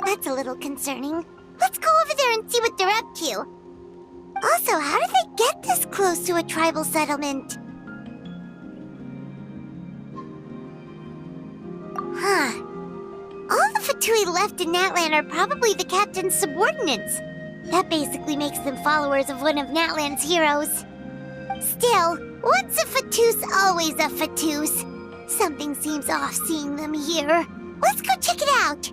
That's a little concerning. Let's go over there and see what they're up to. Also, how did they get this close to a tribal settlement? Huh. All the Fatui left in Natlan are probably the captain's subordinates. That basically makes them followers of one of Natlan's heroes. Still, once a Fatus, always a Fatus. Something seems off seeing them here. Let's go check it out.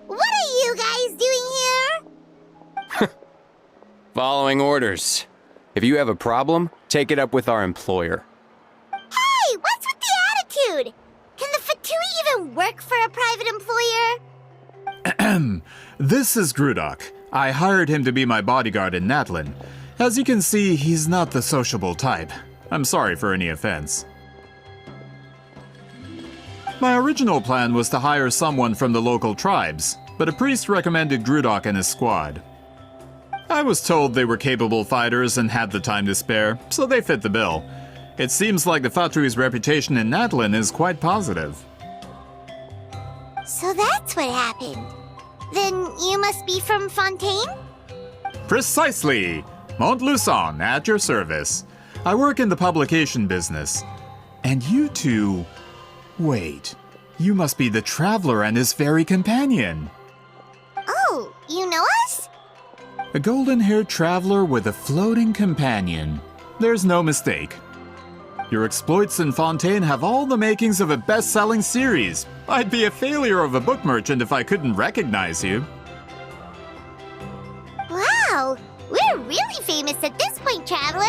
What are you guys doing here? Following orders. If you have a problem, take it up with our employer. Hey, what's with the attitude? Can the Fatui even work for a private employer? This is Grudok. I hired him to be my bodyguard in Natlan. As you can see, he's not the sociable type. I'm sorry for any offense. My original plan was to hire someone from the local tribes, but a priest recommended Grudok and his squad. I was told they were capable fighters and had the time to spare, so they fit the bill. It seems like the Fatui's reputation in Natlan is quite positive. So that's what happened. Then you must be from Fontaine? Precisely! Montluçon, at your service. I work in the publication business. And you two... Wait, you must be the traveler and his fairy companion. Oh, you know us? A golden-haired traveler with a floating companion. There's no mistake. Your exploits in Fontaine have all the makings of a best-selling series. I'd be a failure of a book merchant if I couldn't recognize you. Wow, we're really famous at this point, traveler.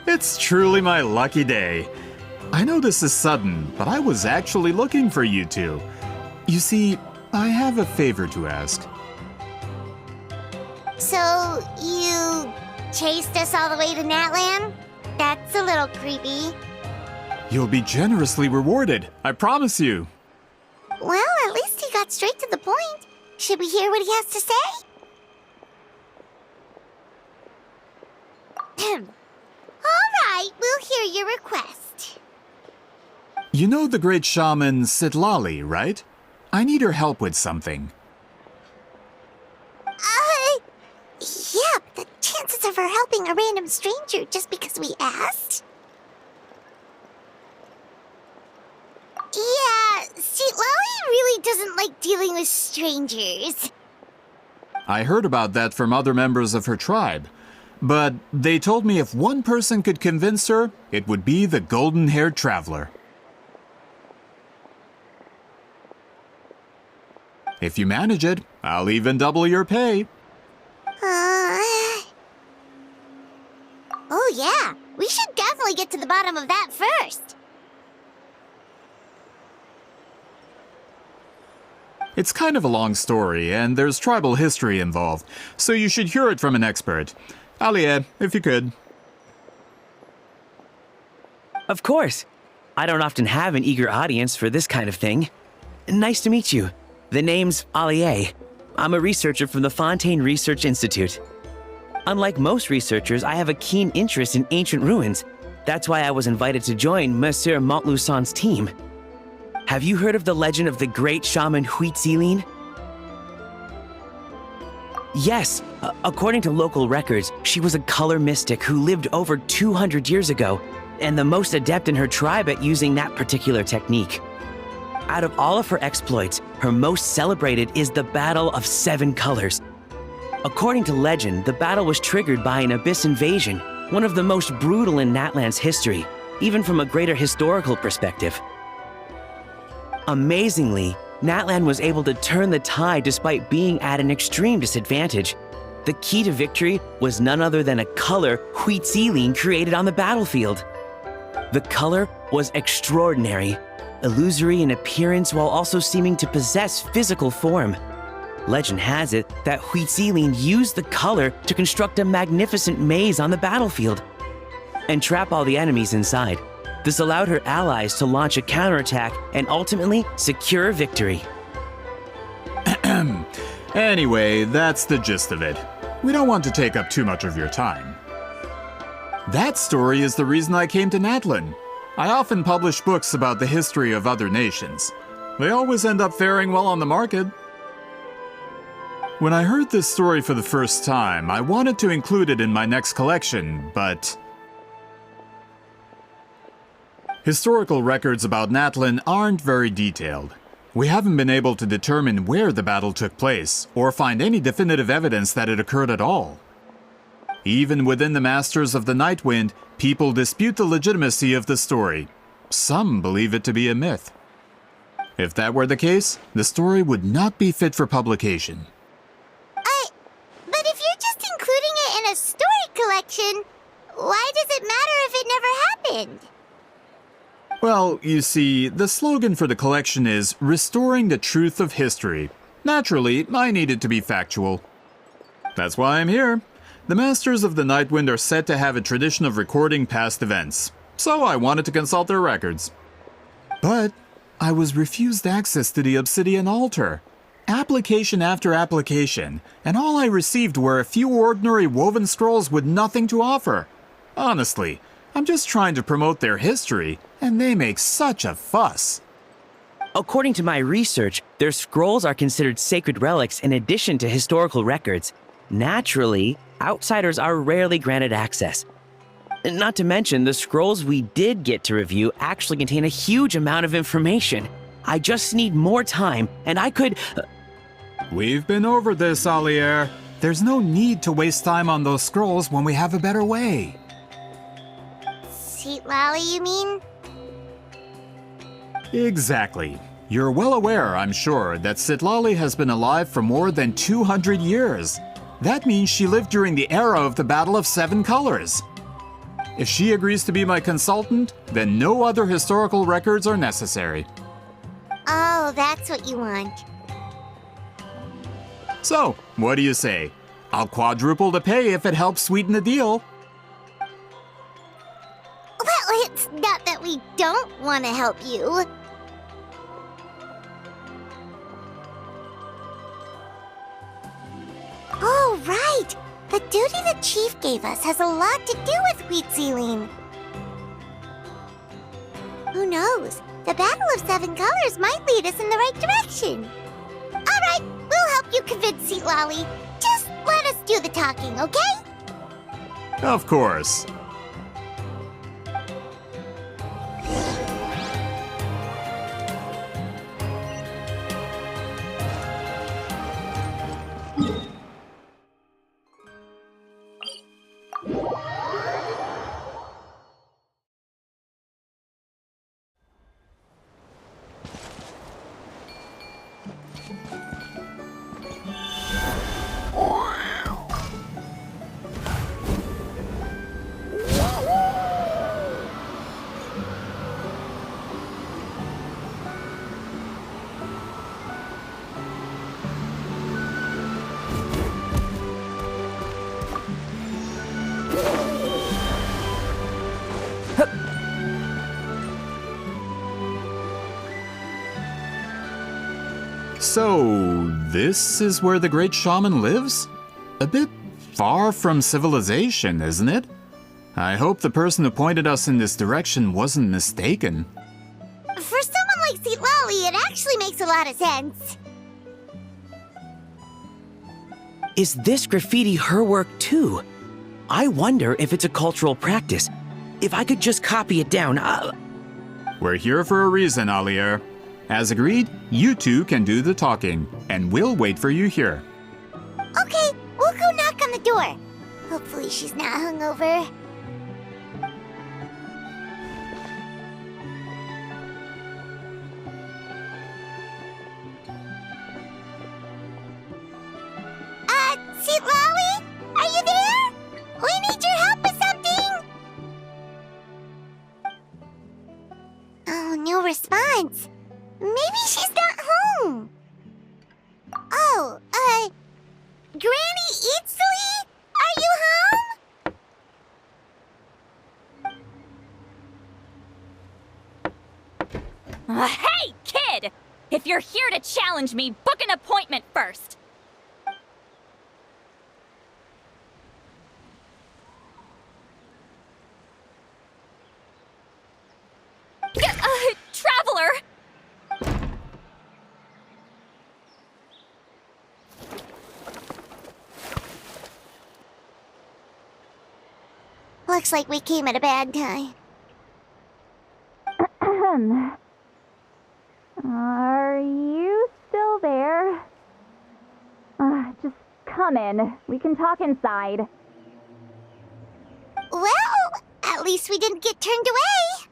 It's truly my lucky day. I know this is sudden, but I was actually looking for you two. You see, I have a favor to ask. So, you chased us all the way to Natlan? That's a little creepy. You'll be generously rewarded, I promise you. Well, at least he got straight to the point. Should we hear what he has to say? All right, we'll hear your request. You know the great shaman Citlali, right? I need her help with something. Yeah, but the chances of her helping a random stranger just because we asked? Yeah, Citlali really doesn't like dealing with strangers. I heard about that from other members of her tribe. But they told me if one person could convince her, it would be the golden-haired traveler. If you manage it, I'll even double your pay. Oh yeah, we should definitely get to the bottom of that first. It's kind of a long story, and there's tribal history involved, so you should hear it from an expert. Alie, if you could. Of course. I don't often have an eager audience for this kind of thing. Nice to meet you. The name's Alie. I'm a researcher from the Fontaine Research Institute. Unlike most researchers, I have a keen interest in ancient ruins. That's why I was invited to join Monsieur Montluçon's team. Have you heard of the legend of the great shaman Citlali? Yes, according to local records, she was a color mystic who lived over 200 years ago, and the most adept in her tribe at using that particular technique. Out of all of her exploits, her most celebrated is the Battle of Seven Colors. According to legend, the battle was triggered by an abyss invasion, one of the most brutal in Natlan's history, even from a greater historical perspective. Amazingly, Natlan was able to turn the tide despite being at an extreme disadvantage. The key to victory was none other than a color Citlali created on the battlefield. The color was extraordinary, illusory in appearance while also seeming to possess physical form. Legend has it that Citlali used the color to construct a magnificent maze on the battlefield and trap all the enemies inside. This allowed her allies to launch a counterattack and ultimately secure victory. Anyway, that's the gist of it. We don't want to take up too much of your time. That story is the reason I came to Natlin. I often publish books about the history of other nations. They always end up faring well on the market. When I heard this story for the first time, I wanted to include it in my next collection, but historical records about Natlin aren't very detailed. We haven't been able to determine where the battle took place, or find any definitive evidence that it occurred at all. Even within the Masters of the Nightwind, people dispute the legitimacy of the story. Some believe it to be a myth. If that were the case, the story would not be fit for publication. But if you're just including it in a story collection, why does it matter if it never happened? Well, you see, the slogan for the collection is Restoring the Truth of History. Naturally, I need it to be factual. That's why I'm here. The Masters of the Nightwind are said to have a tradition of recording past events, so I wanted to consult their records. But I was refused access to the Obsidian Altar. Application after application, and all I received were a few ordinary woven scrolls with nothing to offer. Honestly, I'm just trying to promote their history, and they make such a fuss. According to my research, their scrolls are considered sacred relics in addition to historical records. Naturally, outsiders are rarely granted access. Not to mention, the scrolls we did get to review actually contain a huge amount of information. I just need more time, and I could... We've been over this, Alier. There's no need to waste time on those scrolls when we have a better way. Citlali, you mean? Exactly. You're well aware, I'm sure, that Citlali has been alive for more than 200 years. That means she lived during the era of the Battle of Seven Colors. If she agrees to be my consultant, then no other historical records are necessary. Oh, that's what you want. So, what do you say? I'll quadruple the pay if it helps sweeten the deal. Well, it's not that we don't want to help you. Oh, right! The duty the chief gave us has a lot to do with wheat sealing. Who knows? The Battle of Seven Colors might lead us in the right direction. All right, we'll help you convince Citlali. Just let us do the talking, okay? Of course. So, this is where the great shaman lives? A bit far from civilization, isn't it? I hope the person who pointed us in this direction wasn't mistaken. For someone like Citlali, it actually makes a lot of sense. Is this graffiti her work too? I wonder if it's a cultural practice. If I could just copy it down, We're here for a reason, Alier. As agreed, you two can do the talking, and we'll wait for you here. Okay, we'll go knock on the door. Hopefully she's not hungover. Citlali? Are you there? We need your help with something! Oh, no response. Maybe she's not home. Oh, Granny Citlali? Are you home? Hey, kid! If you're here to challenge me, book an appointment first! Traveler! Looks like we came at a bad time. Are you still there? Just come in. We can talk inside. Well, at least we didn't get turned away.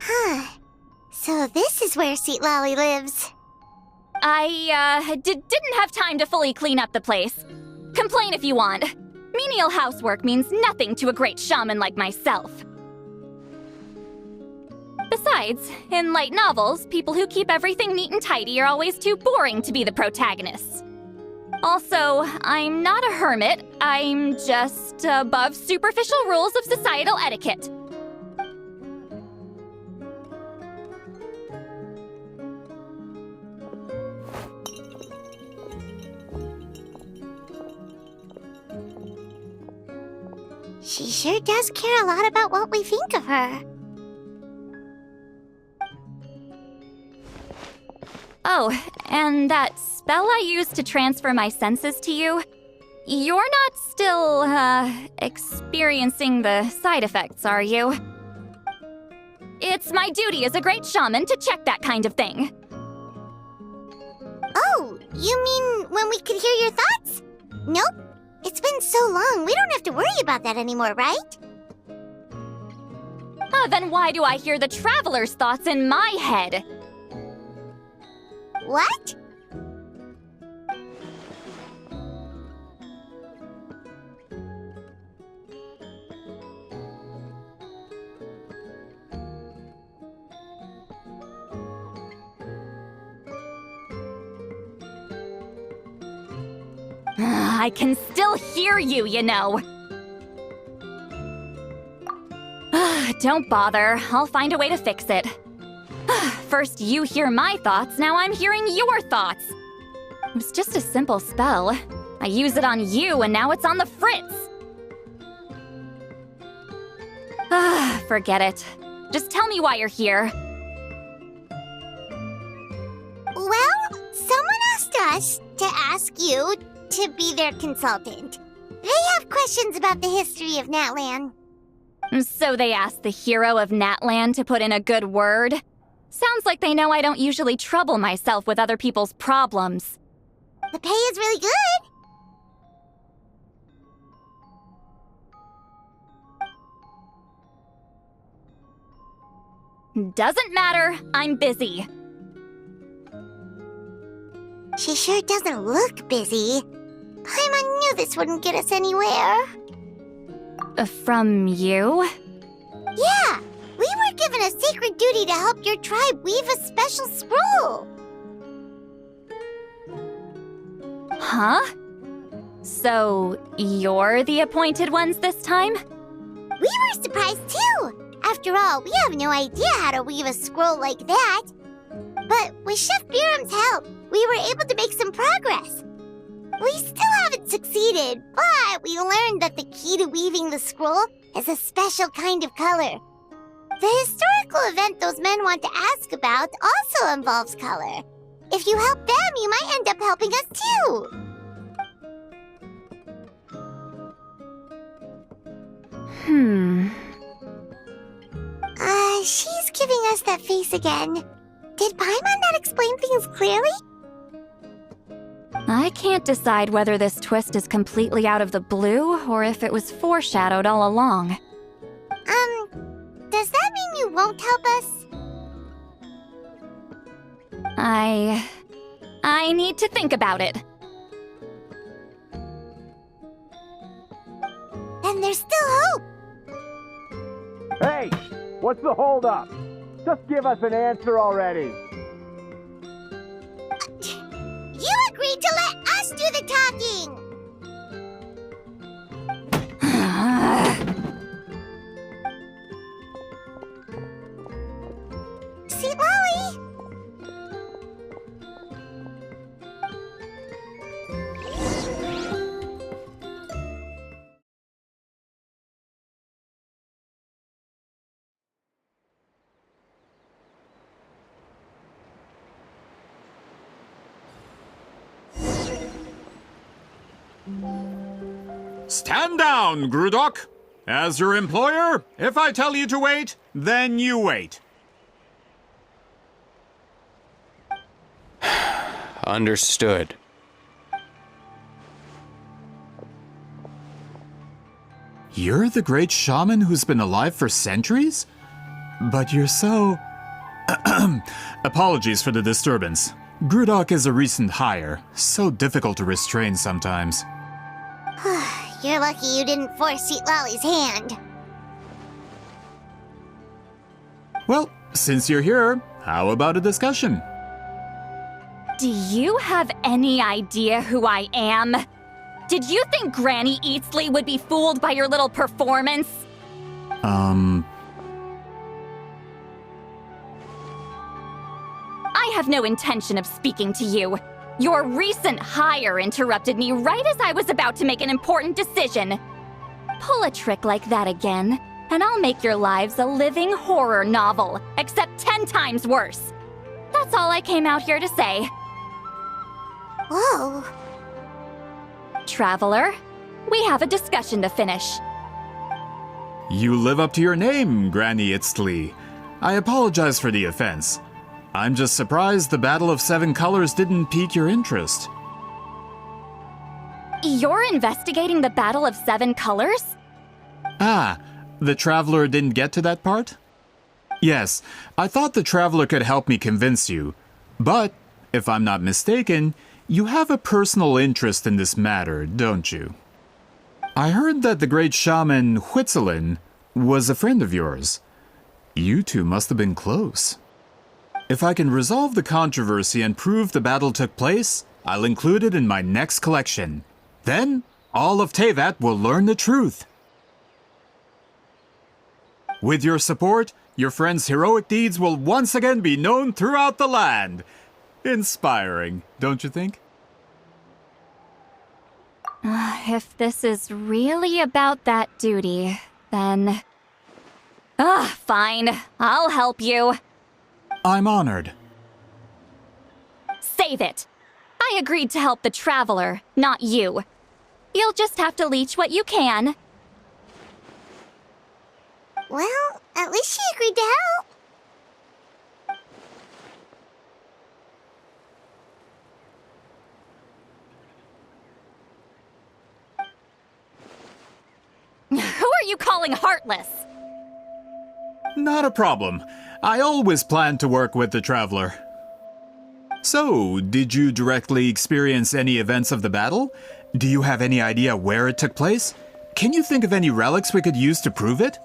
Huh. So this is where Citlali lives. I, didn't have time to fully clean up the place. Complain if you want. Menial housework means nothing to a great shaman like myself. Besides, in light novels, people who keep everything neat and tidy are always too boring to be the protagonists. Also, I'm not a hermit. I'm just above superficial rules of societal etiquette. She sure does care a lot about what we think of her. Oh, and that spell I used to transfer my senses to you? You're not still, experiencing the side effects, are you? It's my duty as a great shaman to check that kind of thing. Oh, you mean when we could hear your thoughts? Nope. It's been so long, we don't have to worry about that anymore, right? Then why do I hear the traveler's thoughts in my head? What? I can still hear you, you know. Don't bother. I'll find a way to fix it. First you hear my thoughts, now I'm hearing your thoughts. It was just a simple spell. I use it on you, and now it's on the Fritz. Forget it. Just tell me why you're here. Well, someone asked us to ask you to be their consultant. They have questions about the history of Natlan. So they asked the hero of Natlan to put in a good word? Sounds like they know I don't usually trouble myself with other people's problems. The pay is really good. Doesn't matter, I'm busy. She sure doesn't look busy. Paimon knew this wouldn't get us anywhere. From you? Yeah, we were given a sacred duty to help your tribe weave a special scroll. Huh? So, you're the appointed ones this time? We were surprised too. After all, we have no idea how to weave a scroll like that. But with Chef Biram's help, we were able to make some progress. We still haven't succeeded, but we learned that the key to weaving the scroll is a special kind of color. The historical event those men want to ask about also involves color. If you help them, you might end up helping us too. She's giving us that face again. Did Paimon not explain things clearly? I can't decide whether this twist is completely out of the blue or if it was foreshadowed all along. Does that mean you won't help us? I need to think about it. Then there's still hope. Hey, what's the holdup? Just give us an answer already. You agreed to let us do the talking! Citlali! Stand down, Grudok! As your employer, if I tell you to wait, then you wait. Understood. You're the great shaman who's been alive for centuries? But you're so... Apologies for the disturbance. Grudok is a recent hire, so difficult to restrain sometimes. You're lucky you didn't force Citlali's hand. Well, since you're here, how about a discussion? Do you have any idea who I am? Did you think Granny Eatsley would be fooled by your little performance? I have no intention of speaking to you. Your recent hire interrupted me right as I was about to make an important decision. Pull a trick like that again, and I'll make your lives a living horror novel, except 10 times worse. That's all I came out here to say. Whoa. Traveler, we have a discussion to finish. You live up to your name, Granny Itztli. I apologize for the offense. I'm just surprised the Battle of Seven Colors didn't pique your interest. You're investigating the Battle of Seven Colors? Ah, the Traveler didn't get to that part? Yes, I thought the Traveler could help me convince you. But, if I'm not mistaken, you have a personal interest in this matter, don't you? I heard that the great shaman Huitzilin was a friend of yours. You two must have been close. If I can resolve the controversy and prove the battle took place, I'll include it in my next collection. Then, all of Teyvat will learn the truth. With your support, your friend's heroic deeds will once again be known throughout the land. Inspiring, don't you think? If this is really about that duty, then... fine. I'll help you. I'm honored. Save it. I agreed to help the Traveler, not you. You'll just have to leech what you can. Well, at least she agreed to help. Who are you calling heartless? Not a problem. I always plan to work with the Traveler. So, did you directly experience any events of the battle? Do you have any idea where it took place? Can you think of any relics we could use to prove it?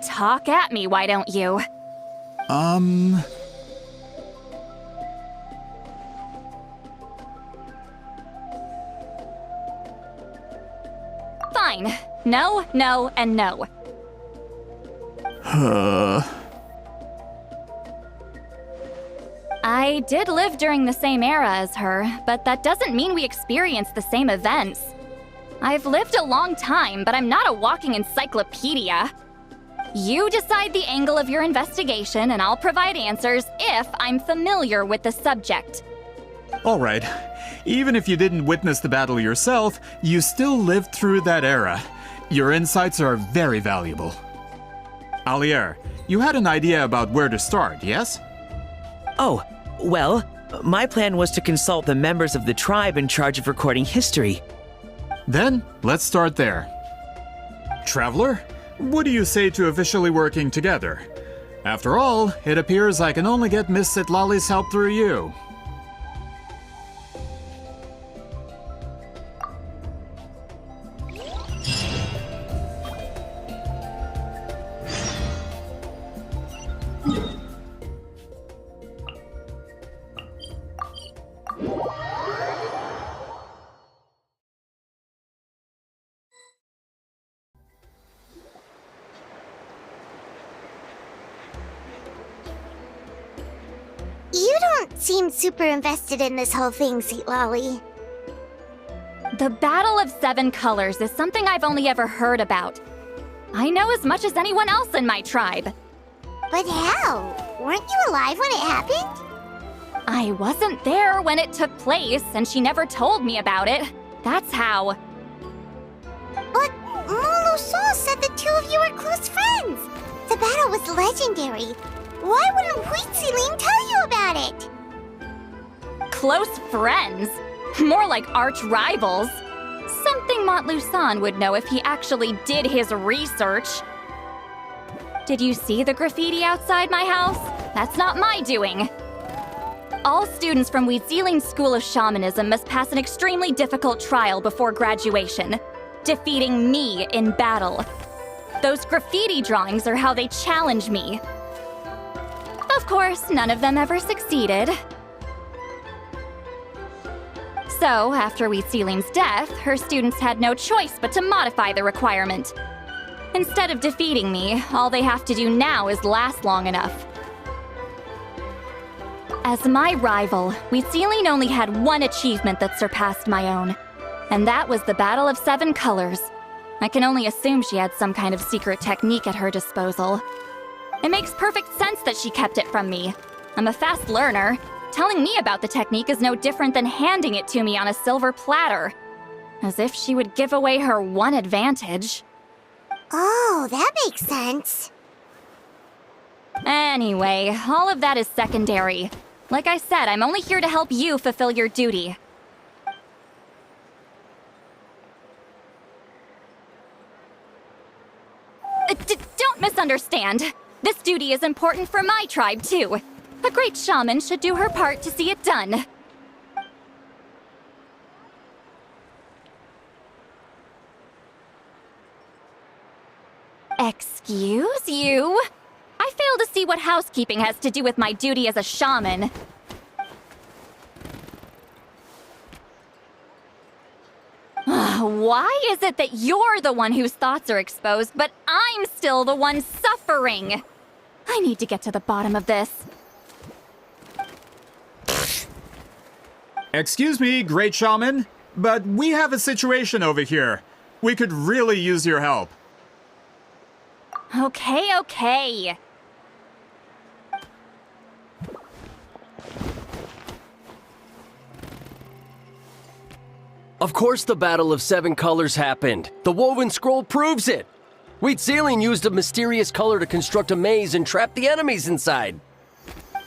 Talk at me, why don't you? Fine. No, no, and no. I did live during the same era as her, but that doesn't mean we experienced the same events. I've lived a long time, but I'm not a walking encyclopedia. You decide the angle of your investigation, and I'll provide answers if I'm familiar with the subject. All right. Even if you didn't witness the battle yourself, you still lived through that era. Your insights are very valuable. Alier, you had an idea about where to start, yes? Oh, well, my plan was to consult the members of the tribe in charge of recording history. Then, let's start there. Traveler, what do you say to officially working together? After all, it appears I can only get Miss Citlali's help through you. seem super invested in this whole thing, Citlali. The Battle of Seven Colors is something I've only ever heard about. I know as much as anyone else in my tribe. But how? Weren't you alive when it happened? I wasn't there when it took place, and she never told me about it. That's how. But Molo-san said the two of you were close friends. The battle was legendary. Why wouldn't Citlali tell you about it? Close friends? More like arch rivals. Something Montlusan would know if he actually did his research. Did you see the graffiti outside my house? That's not my doing. All students from Weeziling's School of Shamanism must pass an extremely difficult trial before graduation, defeating me in battle. Those graffiti drawings are how they challenge me. Of course, none of them ever succeeded. So, after Weeziling's death, her students had no choice but to modify the requirement. Instead of defeating me, all they have to do now is last long enough. As my rival, Weeziling only had one achievement that surpassed my own, and that was the Battle of Seven Colors. I can only assume she had some kind of secret technique at her disposal. It makes perfect sense that she kept it from me. I'm a fast learner. Telling me about the technique is no different than handing it to me on a silver platter. As if she would give away her one advantage. Oh, that makes sense. Anyway, all of that is secondary. Like I said, I'm only here to help you fulfill your duty. Don't misunderstand. This duty is important for my tribe, too. A great shaman should do her part to see it done. Excuse you? I fail to see what housekeeping has to do with my duty as a shaman. Why is it that you're the one whose thoughts are exposed, but I'm still the one suffering? I need to get to the bottom of this. Excuse me, great shaman, but we have a situation over here. We could really use your help. Okay. Of course the Battle of Seven Colors happened. The woven scroll proves it. Weeziling used a mysterious color to construct a maze and trap the enemies inside.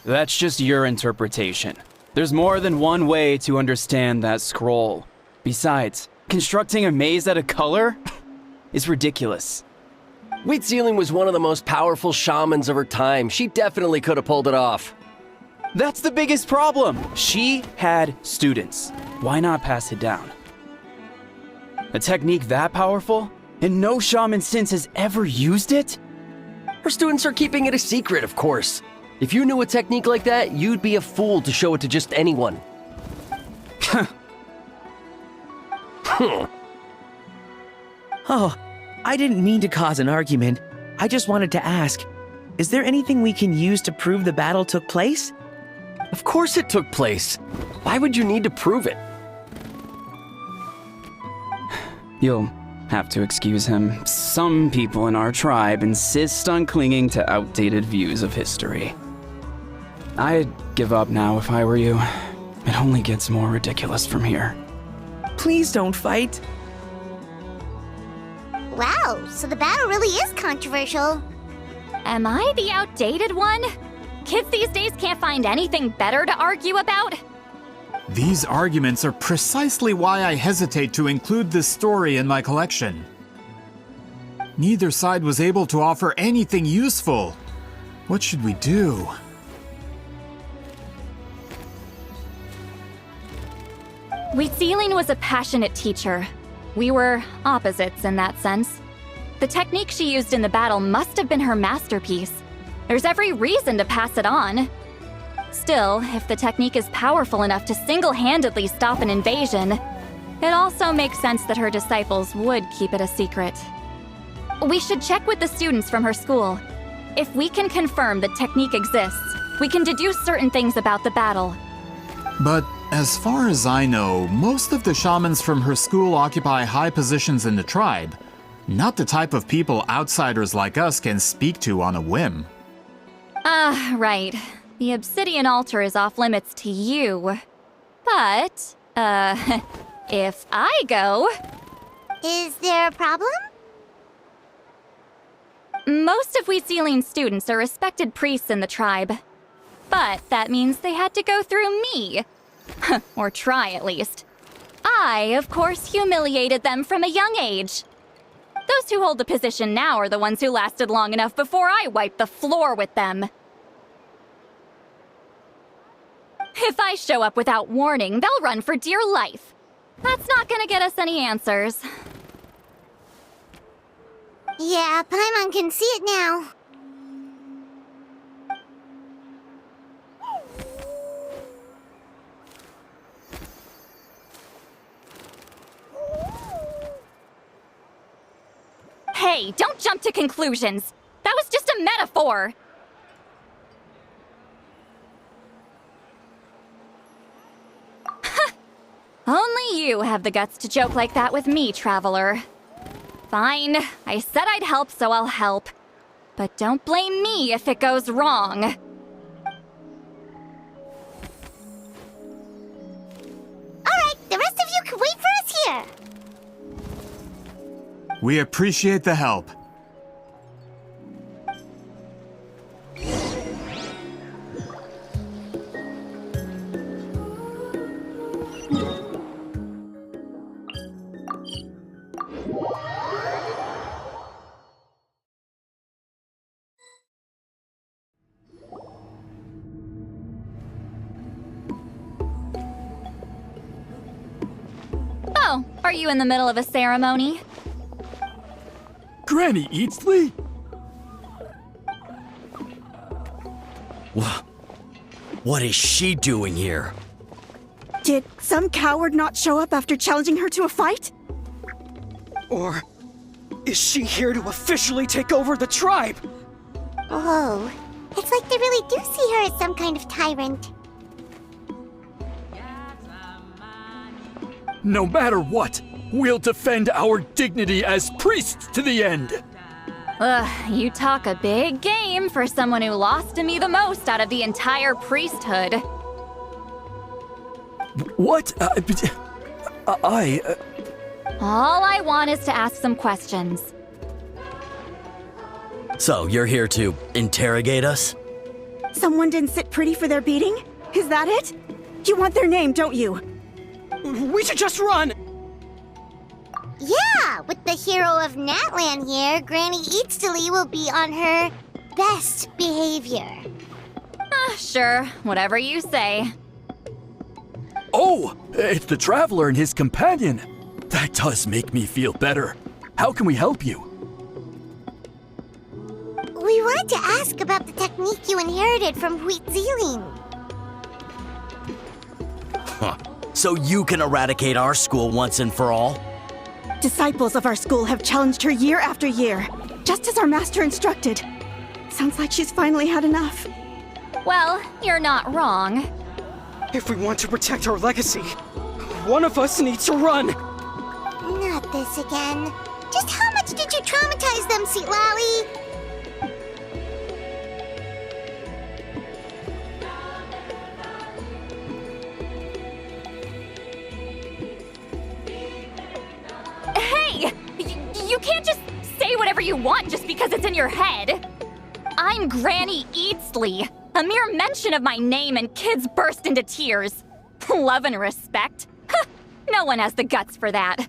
That's just your interpretation. There's more than one way to understand that scroll. Besides, constructing a maze out of color is ridiculous. Weeziling was one of the most powerful shamans of her time. She definitely could have pulled it off. That's the biggest problem. She had students. Why not pass it down? A technique that powerful? And no shaman since has ever used it? Her students are keeping it a secret, of course. If you knew a technique like that, you'd be a fool to show it to just anyone. Oh, I didn't mean to cause an argument. I just wanted to ask, is there anything we can use to prove the battle took place? Of course it took place. Why would you need to prove it? You'll have to excuse him. Some people in our tribe insist on clinging to outdated views of history. I'd give up now if I were you. It only gets more ridiculous from here. Please don't fight. Wow, so the battle really is controversial. Am I the outdated one? Kids these days can't find anything better to argue about? These arguments are precisely why I hesitate to include this story in my collection. Neither side was able to offer anything useful. What should we do? Weeziling was a passionate teacher. We were opposites in that sense. The technique she used in the battle must have been her masterpiece. There's every reason to pass it on. Still, if the technique is powerful enough to single-handedly stop an invasion, it also makes sense that her disciples would keep it a secret. We should check with the students from her school. If we can confirm the technique exists, we can deduce certain things about the battle. But as far as I know, most of the shamans from her school occupy high positions in the tribe. Not the type of people outsiders like us can speak to on a whim. Right. The obsidian altar is off limits to you. But, if I go... Is there a problem? Most of Wheatsealing students are respected priests in the tribe. But that means they had to go through me. Or try, at least. I, of course, humiliated them from a young age. Those who hold the position now are the ones who lasted long enough before I wiped the floor with them. If I show up without warning, they'll run for dear life. That's not gonna get us any answers. Yeah, Paimon can see it now. Hey, don't jump to conclusions. That was just a metaphor. Only you have the guts to joke like that with me, Traveler. Fine, I said I'd help, so I'll help. But don't blame me if it goes wrong. Alright, the rest of you can wait for us here. We appreciate the help. Oh, are you in the middle of a ceremony? Granny Eatsley? What is she doing here? Did some coward not show up after challenging her to a fight? Or is she here to officially take over the tribe? Whoa. It's like they really do see her as some kind of tyrant. No matter what, we'll defend our dignity as priests to the end. Ugh, you talk a big game for someone who lost to me the most out of the entire priesthood. What? All I want is to ask some questions. So, you're here to interrogate us? Someone didn't sit pretty for their beating? Is that it? You want their name, don't you? We should just run! Yeah, with the hero of Natlan here, Granny Eatsley will be on her best behavior. Sure, whatever you say. Oh, it's the Traveler and his companion. That does make me feel better. How can we help you? We wanted to ask about the technique you inherited from Wheatsealing. Huh. So you can eradicate our school once and for all? Disciples of our school have challenged her year after year, just as our master instructed. Sounds like she's finally had enough. Well, you're not wrong. If we want to protect our legacy, one of us needs to run! Not this again. Just how much did you traumatize them, Citlali? Hey! You can't just say whatever you want just because it's in your head. I'm Granny Eatsley. A mere mention of my name and kids burst into tears. Love and respect? No one has the guts for that.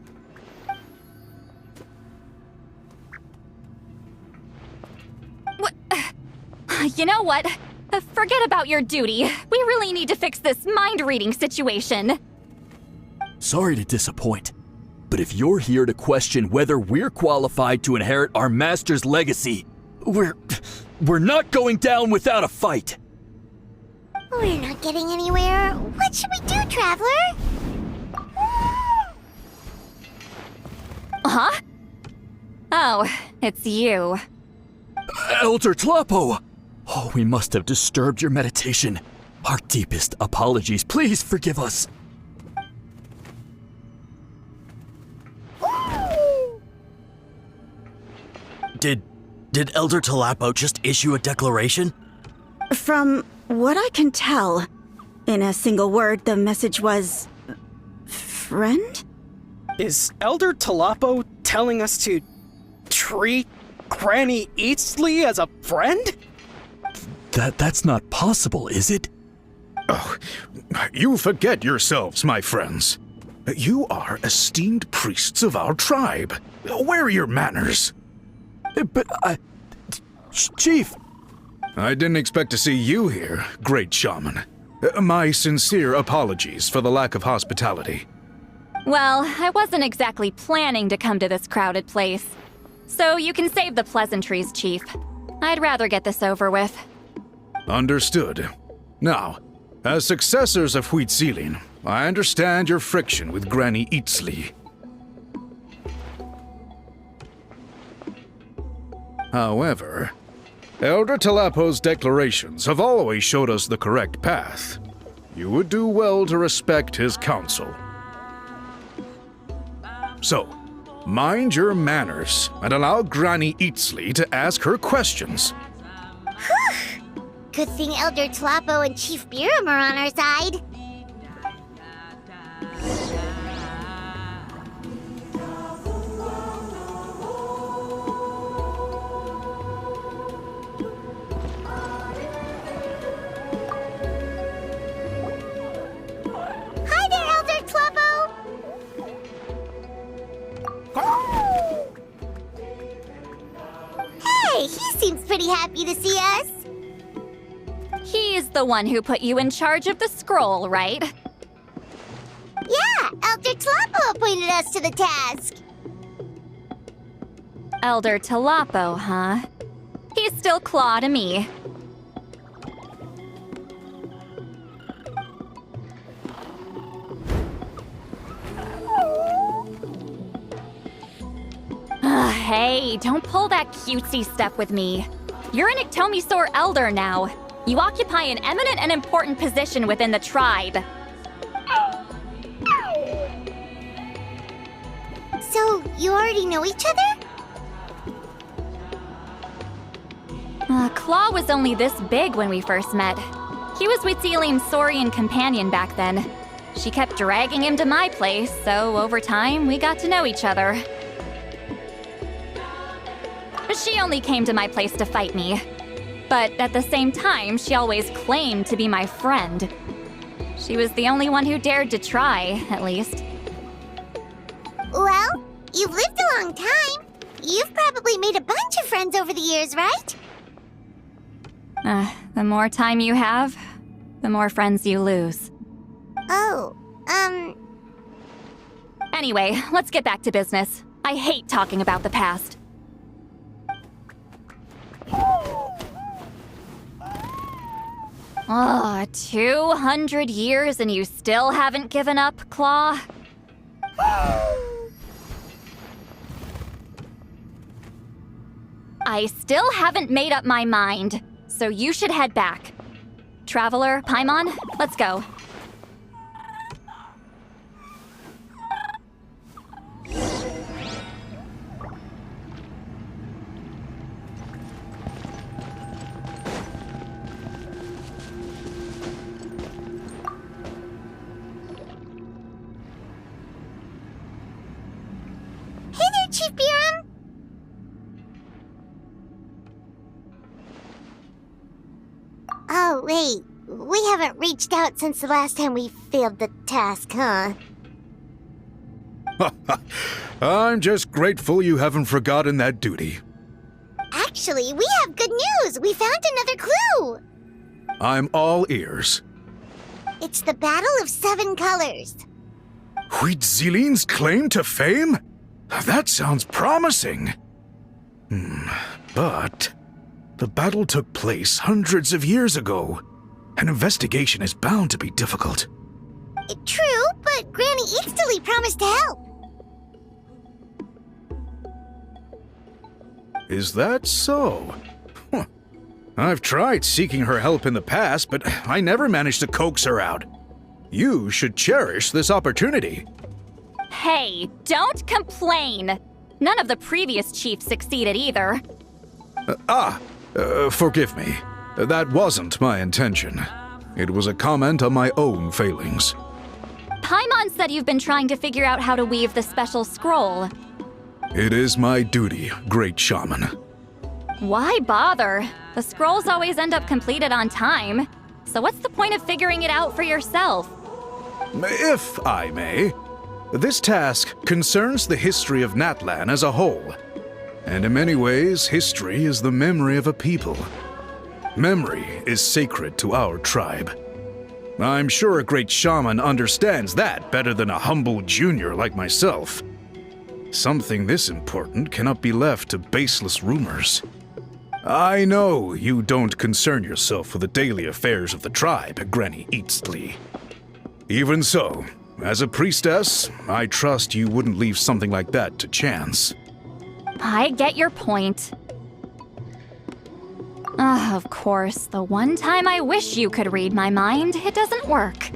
You know what? Forget about your duty. We really need to fix this mind-reading situation. Sorry to disappoint, but if you're here to question whether we're qualified to inherit our master's legacy, we're not going down without a fight. We're not getting anywhere. What should we do, Traveler? Huh? Oh, it's you. Elder Tlapo, Oh, we must have disturbed your meditation. Our deepest apologies. Please forgive us. Did Elder Talapo just issue a declaration? From what I can tell, in a single word, the message was... friend? Is Elder Talapo telling us to treat Granny Eatsley as a friend? That's not possible, is it? Oh, you forget yourselves, my friends. You are esteemed priests of our tribe. Where are your manners? But Chief! I didn't expect to see you here, great shaman. My sincere apologies for the lack of hospitality. Well, I wasn't exactly planning to come to this crowded place. So you can save the pleasantries, Chief. I'd rather get this over with. Understood. Now, as successors of Huitzilin, I understand your friction with Granny Eatsley. However, Elder Talapo's declarations have always showed us the correct path. You would do well to respect his counsel. So, mind your manners and allow Granny Eatsley to ask her questions. Good thing Elder Talapo and Chief Biram are on our side. Hi there, Elder Talapo! Hey, he seems pretty happy to see us. He's the one who put you in charge of the scroll, right? Yeah, Elder Talapo appointed us to the task. Elder Talapo, huh? He's still Claw to me. Hey, don't pull that cutesy stuff with me. You're an Iktomi-Sor Elder now. You occupy an eminent and important position within the tribe. So, you already know each other? Claw was only this big when we first met. He was Huitzilin's Saurian companion back then. She kept dragging him to my place, so over time, we got to know each other. She only came to my place to fight me. But at the same time, she always claimed to be my friend. She was the only one who dared to try, at least. Well, you've lived a long time. You've probably made a bunch of friends over the years, right? The more time you have, the more friends you lose. Oh, Anyway, let's get back to business. I hate talking about the past. 200 years and you still haven't given up, Claw? I still haven't made up my mind, so you should head back. Traveler, Paimon, let's go. Chief Biram? Oh, wait. We haven't reached out since the last time we failed the task, huh? I'm just grateful you haven't forgotten that duty. Actually, we have good news! We found another clue! I'm all ears. It's the Battle of Seven Colors. Huitzilin's claim to fame? That sounds promising. But the battle took place hundreds of years ago. An investigation is bound to be difficult. True, but Granny Eatsley promised to help. Is that so? I've tried seeking her help in the past, but I never managed to coax her out. You should cherish this opportunity. Hey, don't complain! None of the previous chiefs succeeded either. Forgive me. That wasn't my intention. It was a comment on my own failings. Paimon said you've been trying to figure out how to weave the special scroll. It is my duty, great shaman. Why bother? The scrolls always end up completed on time. So what's the point of figuring it out for yourself? If I may, this task concerns the history of Natlan as a whole. And in many ways, history is the memory of a people. Memory is sacred to our tribe. I'm sure a great shaman understands that better than a humble junior like myself. Something this important cannot be left to baseless rumors. I know you don't concern yourself with the daily affairs of the tribe, Granny Eatsley. Even so, as a priestess, I trust you wouldn't leave something like that to chance. I get your point. Of course, the one time I wish you could read my mind, it doesn't work.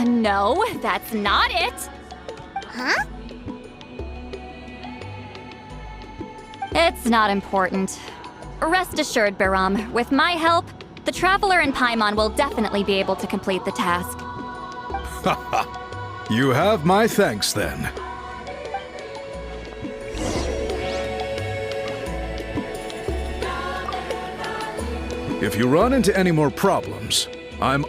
No, that's not it! Huh? It's not important. Rest assured, Biram, with my help, the Traveler and Paimon will definitely be able to complete the task. You have my thanks, then. If you run into any more problems, I'm...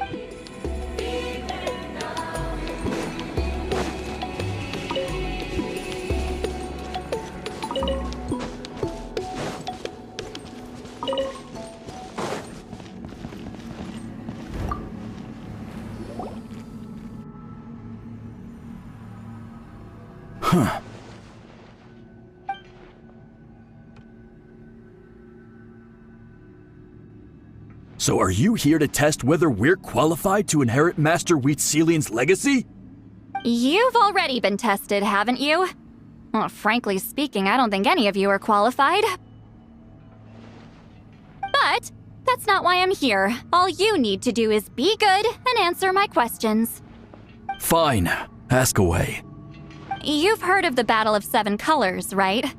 Huh. So are you here to test whether we're qualified to inherit Master Wheatselian's legacy? You've already been tested, haven't you? Well, frankly speaking, I don't think any of you are qualified. But that's not why I'm here. All you need to do is be good and answer my questions. Fine. Ask away. You've heard of the Battle of Seven Colors, right?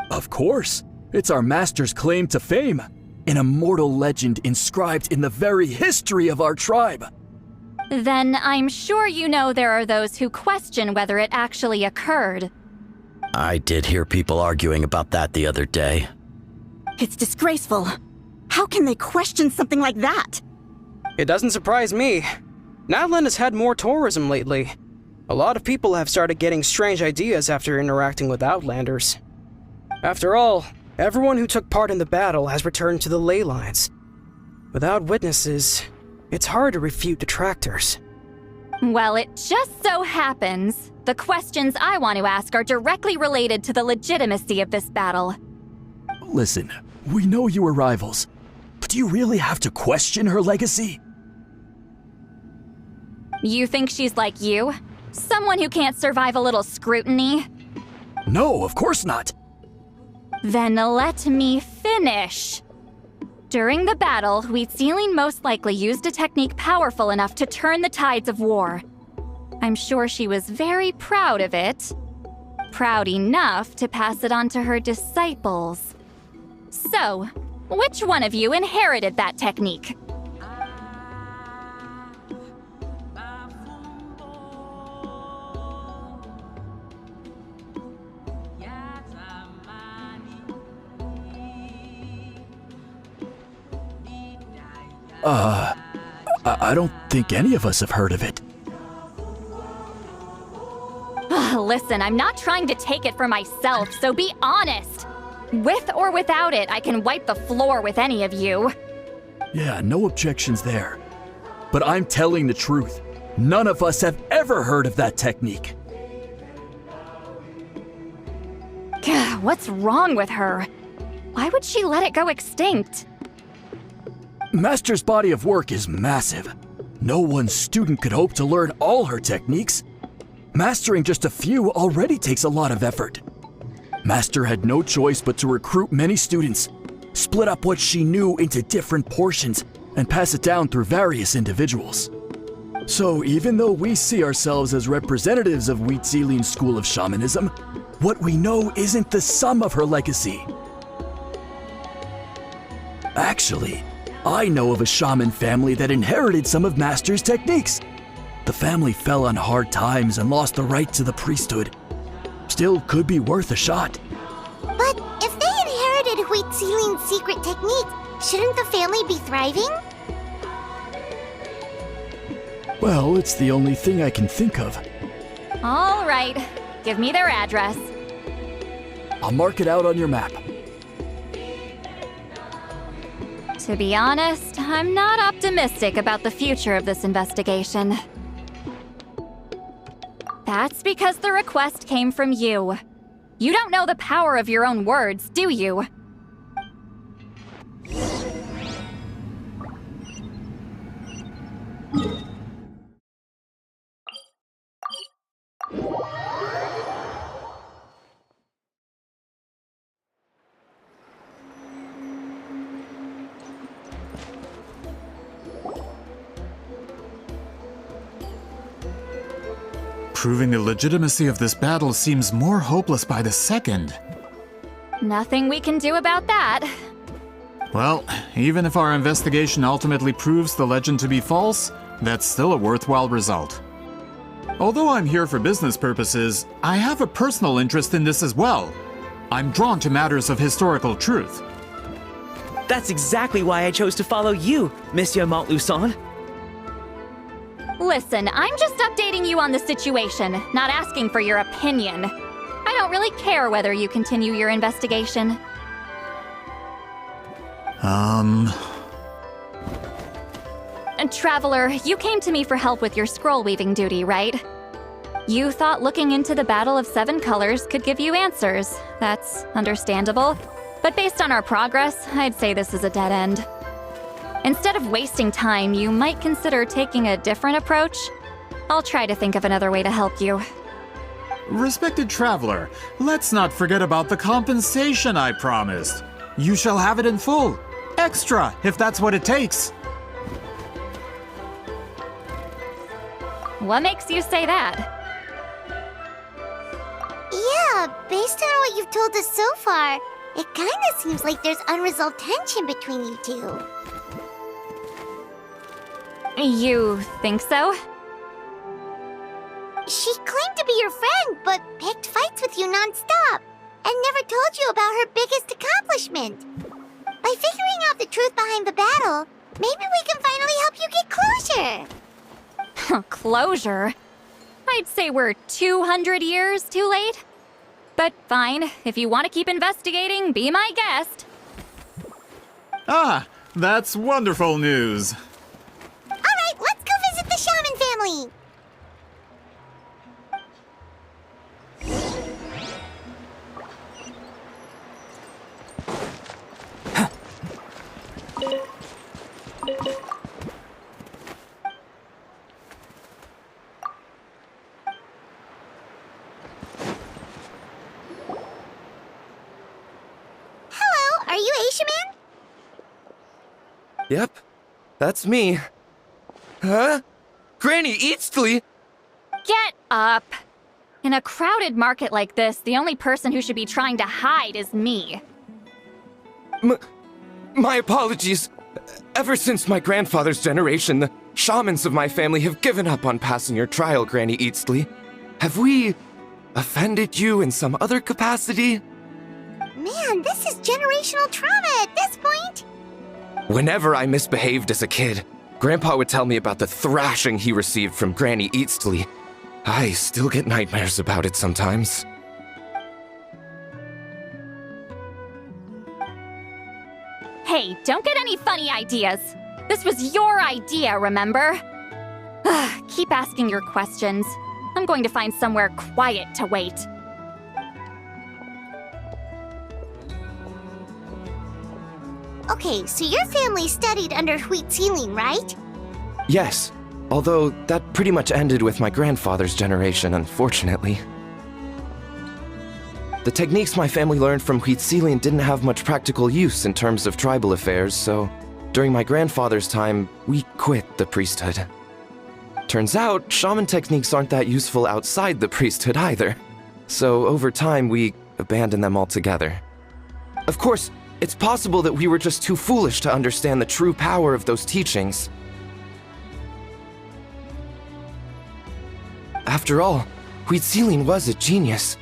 Of course. It's our master's claim to fame. An immortal legend inscribed in the very history of our tribe. Then I'm sure you know there are those who question whether it actually occurred. I did hear people arguing about that the other day. It's disgraceful. How can they question something like that? It doesn't surprise me. Natlan has had more tourism lately. A lot of people have started getting strange ideas after interacting with Outlanders. After all, everyone who took part in the battle has returned to the ley lines. Without witnesses, it's hard to refute detractors. Well, it just so happens the questions I want to ask are directly related to the legitimacy of this battle. Listen, we know you were rivals, but do you really have to question her legacy? You think she's like you? Someone who can't survive a little scrutiny? No, of course not. Then let me finish. During the battle, Wheatselian most likely used a technique powerful enough to turn the tides of war. I'm sure she was very proud of it. Proud enough to pass it on to her disciples. So, which one of you inherited that technique? I don't think any of us have heard of it. Listen, I'm not trying to take it for myself, so be honest. With or without it, I can wipe the floor with any of you. Yeah, no objections there. But I'm telling the truth. None of us have ever heard of that technique. What's wrong with her? Why would she let it go extinct? Master's body of work is massive. No one student could hope to learn all her techniques. Mastering just a few already takes a lot of effort. Master had no choice but to recruit many students, split up what she knew into different portions, and pass it down through various individuals. So even though we see ourselves as representatives of Citlali's school of shamanism, what we know isn't the sum of her legacy. Actually, I know of a shaman family that inherited some of Master's techniques. The family fell on hard times and lost the right to the priesthood. Still could be worth a shot. But if they inherited Citlali's secret technique, shouldn't the family be thriving? Well, it's the only thing I can think of. All right, give me their address. I'll mark it out on your map. To be honest, I'm not optimistic about the future of this investigation. That's because the request came from you. You don't know the power of your own words, do you? Proving the legitimacy of this battle seems more hopeless by the second. Nothing we can do about that. Well, even if our investigation ultimately proves the legend to be false, that's still a worthwhile result. Although I'm here for business purposes, I have a personal interest in this as well. I'm drawn to matters of historical truth. That's exactly why I chose to follow you, Monsieur Montluçon. Listen, I'm just updating you on the situation, not asking for your opinion. I don't really care whether you continue your investigation. And Traveler, you came to me for help with your scroll weaving duty, right? You thought looking into the Battle of Seven Colors could give you answers. That's understandable. But based on our progress, I'd say this is a dead end. Instead of wasting time, you might consider taking a different approach. I'll try to think of another way to help you. Respected traveler, let's not forget about the compensation I promised. You shall have it in full. Extra, if that's what it takes. What makes you say that? Yeah, based on what you've told us so far, it kinda seems like there's unresolved tension between you two. You think so? She claimed to be your friend, but picked fights with you non-stop, and never told you about her biggest accomplishment. By figuring out the truth behind the battle, maybe we can finally help you get closure. Closure? I'd say we're 200 years too late. But fine, if you want to keep investigating, be my guest. Ah, that's wonderful news. Alright, let's go visit the shaman family. Hello, are you Aisha Man? Yep, that's me. Huh? Granny Eatsley? Get up! In a crowded market like this, the only person who should be trying to hide is me. My apologies. Ever since my grandfather's generation, the shamans of my family have given up on passing your trial, Granny Eatsley. Have we offended you in some other capacity? Man, this is generational trauma at this point. Whenever I misbehaved as a kid, Grandpa would tell me about the thrashing he received from Granny Eatsley. I still get nightmares about it sometimes. Hey, don't get any funny ideas. This was your idea, remember? Keep asking your questions. I'm going to find somewhere quiet to wait. Okay, so your family studied under Citlali, right? Yes, Although, that pretty much ended with my grandfather's generation, unfortunately. The techniques my family learned from Citlali didn't have much practical use in terms of tribal affairs, so during my grandfather's time, we quit the priesthood. Turns out, shaman techniques aren't that useful outside the priesthood either. So over time, we abandoned them altogether. Of course, it's possible that we were just too foolish to understand the true power of those teachings. After all, Citlali was a genius.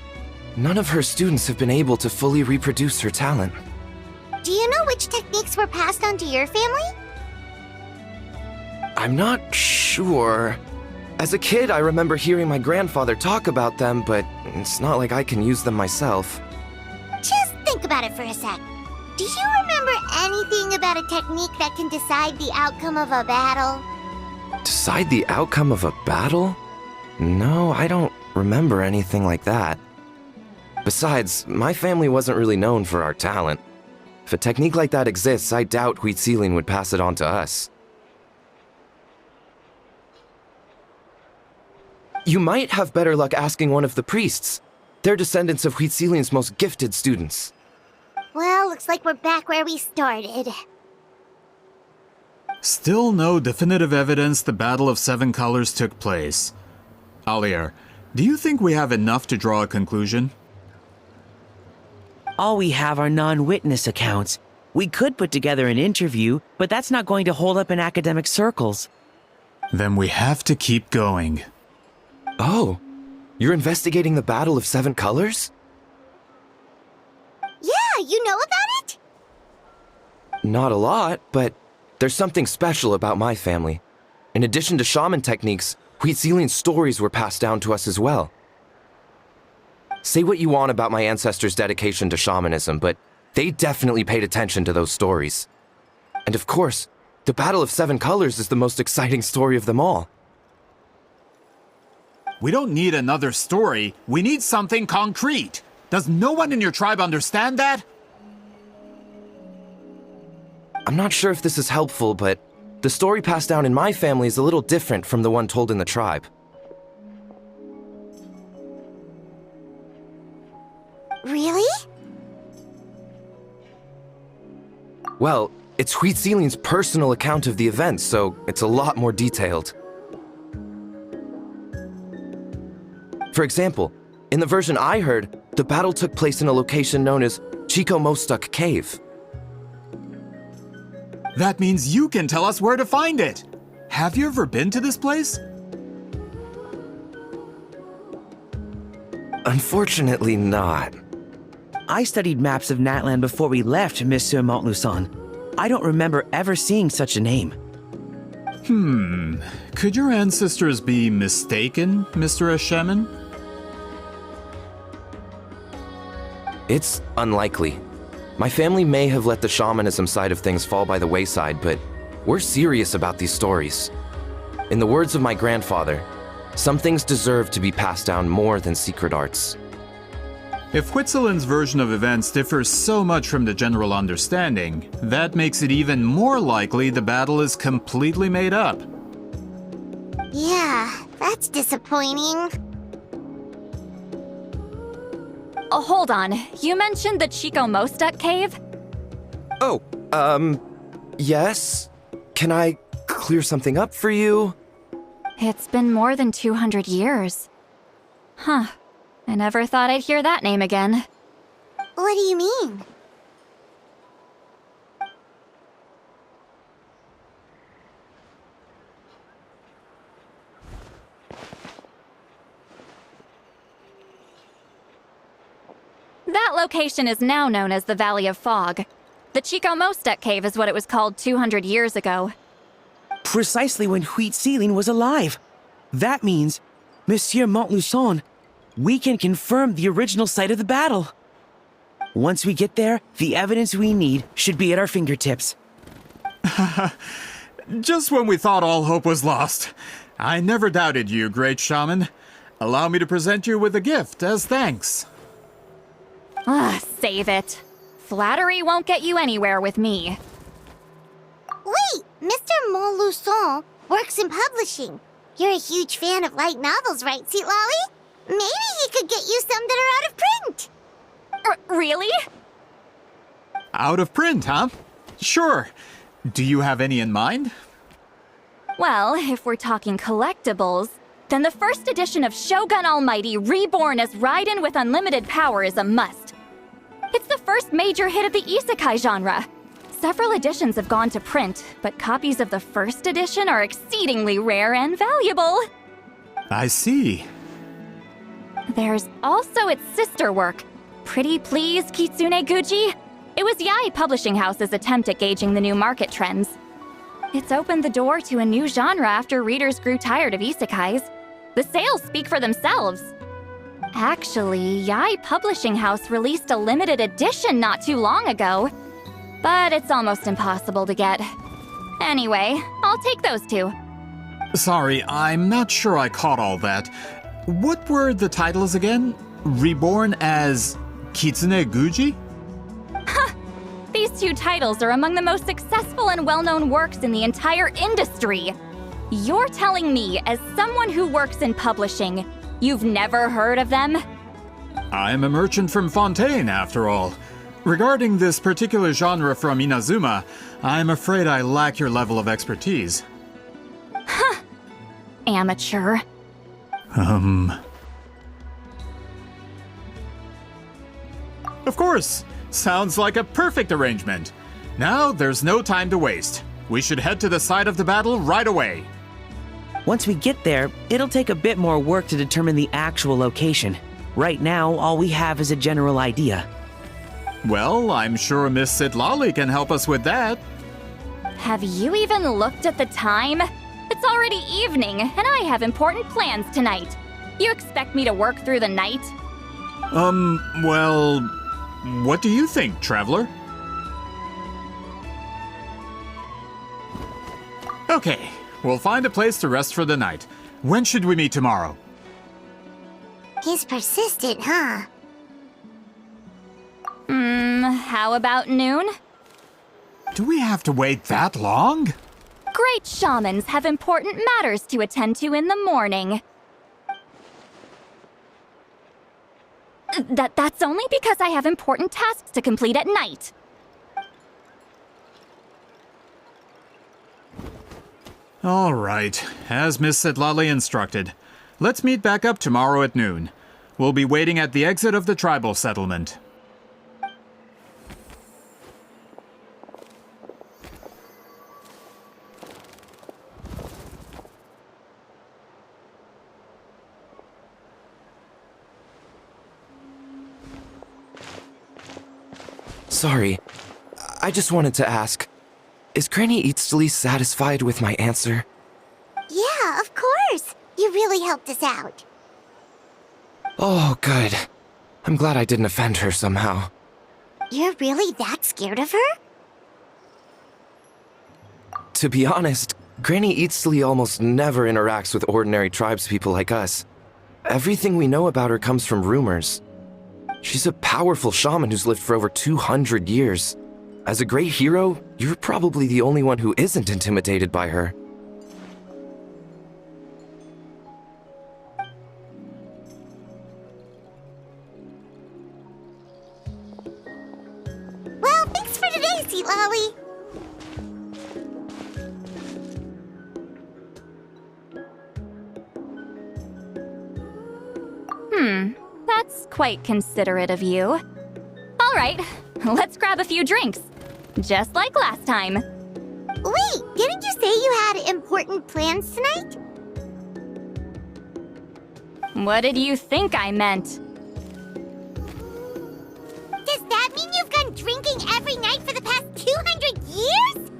None of her students have been able to fully reproduce her talent. Do you know which techniques were passed on to your family? I'm not sure. As a kid, I remember hearing my grandfather talk about them, but it's not like I can use them myself. Just think about it for a sec. Do you remember anything about a technique that can decide the outcome of a battle? Decide the outcome of a battle? No, I don't remember anything like that. Besides, my family wasn't really known for our talent. If a technique like that exists, I doubt Citlali would pass it on to us. You might have better luck asking one of the priests. They're descendants of Citlali's most gifted students. Well, looks like we're back where we started. Still no definitive evidence the Battle of Seven Colors took place. Alier, do you think we have enough to draw a conclusion? All we have are non-witness accounts. We could put together an interview, but that's not going to hold up in academic circles. Then we have to keep going. Oh, you're investigating the Battle of Seven Colors? Yeah, you know about it? Not a lot, but there's something special about my family. In addition to shaman techniques, Citlali's stories were passed down to us as well. Say what you want about my ancestors' dedication to shamanism, but they definitely paid attention to those stories. And of course, the Battle of Seven Colors is the most exciting story of them all. We don't need another story. We need something concrete. Does no one in your tribe understand that? I'm not sure if this is helpful, but the story passed down in my family is a little different from the one told in the tribe. Really? Well, it's Citlali's personal account of the events, so it's a lot more detailed. For example, in the version I heard, the battle took place in a location known as Chico Mostuk Cave. That means you can tell us where to find it. Have you ever been to this place? Unfortunately not. I studied maps of Natlan before we left, Monsieur Montluçon. I don't remember ever seeing such a name. Could your ancestors be mistaken, Mr. Shaman? It's unlikely. My family may have let the shamanism side of things fall by the wayside, but we're serious about these stories. In the words of my grandfather, some things deserve to be passed down more than secret arts. If Quitzelin's version of events differs so much from the general understanding, that makes it even more likely the battle is completely made up. Yeah, that's disappointing. Oh, hold on. You mentioned the Chico Mostuk cave? Oh, yes? Can I clear something up for you? It's been more than 200 years. Huh. I never thought I'd hear that name again. What do you mean? That location is now known as the Valley of Fog. The Chico Mostuk cave is what it was called 200 years ago. Precisely when Citlali was alive. That means, Monsieur Montluçon, we can confirm the original site of the battle. Once we get there, the evidence we need should be at our fingertips. Just when we thought all hope was lost. I never doubted you, great shaman. Allow me to present you with a gift as thanks. Save it. Flattery won't get you anywhere with me. Wait, Mr. Montluçon, works in publishing. You're a huge fan of light novels, right, Citlali? Maybe he could get you some that are out of print. Really? Out of print, huh? Sure. Do you have any in mind? Well, if we're talking collectibles, then the first edition of Shogun Almighty reborn as Raiden with unlimited power is a must. It's the first major hit of the isekai genre. Several editions have gone to print, but copies of the first edition are exceedingly rare and valuable. I see. There's also its sister work, Pretty Please Kitsune Guji. It was Yae Publishing House's attempt at gauging the new market trends. It's opened the door to a new genre after readers grew tired of isekais. The sales speak for themselves. Actually, Yae Publishing House released a limited edition not too long ago, but it's almost impossible to get. Anyway, I'll take those two. Sorry, I'm not sure I caught all that. What were the titles again? Reborn as Kitsune Guji? These two titles are among the most successful and well-known works in the entire industry. You're telling me, as someone who works in publishing, you've never heard of them? I'm a merchant from Fontaine, after all. Regarding this particular genre from Inazuma, I'm afraid I lack your level of expertise. Amateur. Of course! Sounds like a perfect arrangement. Now, there's no time to waste. We should head to the site of the battle right away. Once we get there, it'll take a bit more work to determine the actual location. Right now, all we have is a general idea. Well, I'm sure Miss Citlali can help us with that. Have you even looked at the time? It's already evening, and I have important plans tonight. You expect me to work through the night? Well, what do you think, Traveler? Okay, we'll find a place to rest for the night. When should we meet tomorrow? He's persistent, huh? How about noon? Do we have to wait that long? Great shamans have important matters to attend to in the morning. That's only because I have important tasks to complete at night. All right, as Miss Citlali instructed. Let's meet back up tomorrow at noon. We'll be waiting at the exit of the tribal settlement. Sorry, I just wanted to ask, is Granny Eatsley satisfied with my answer? Yeah, of course. You really helped us out. Oh, good. I'm glad I didn't offend her somehow. You're really that scared of her? To be honest, Granny Eatsley almost never interacts with ordinary tribespeople like us. Everything we know about her comes from rumors. She's a powerful shaman who's lived for over 200 years. As a great hero, you're probably the only one who isn't intimidated by her. Well, thanks for today, Citlali. That's quite considerate of you. All right, let's grab a few drinks. Just like last time. Wait, didn't you say you had important plans tonight? What did you think I meant? Does that mean you've gone drinking every night for the past 200 years?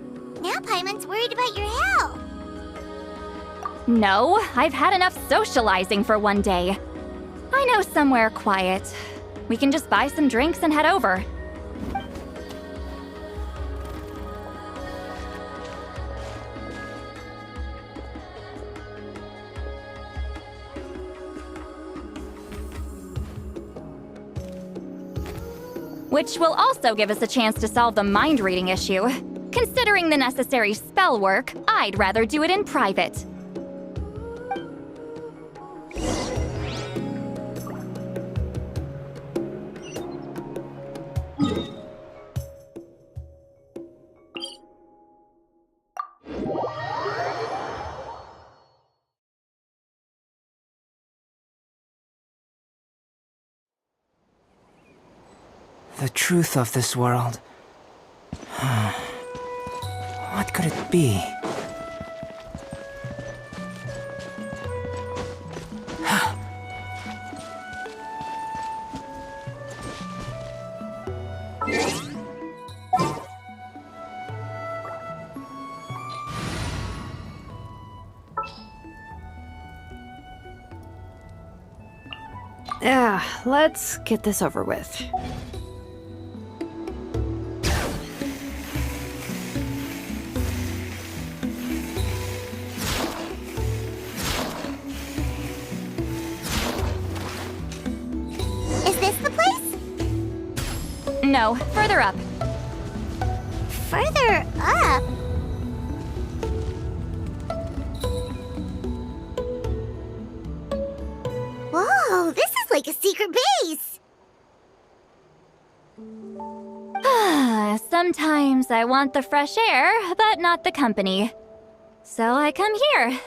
Now Paimon's worried about your health. No, I've had enough socializing for one day. I know somewhere quiet. We can just buy some drinks and head over. Which will also give us a chance to solve the mind reading issue. considering the necessary spell work, I'd rather do it in private. The truth of this world. What could it be? Let's get this over with. Is this the place? No, further up. Further up? Whoa, this is like a secret base! Sometimes I want the fresh air, but not the company. So I come here.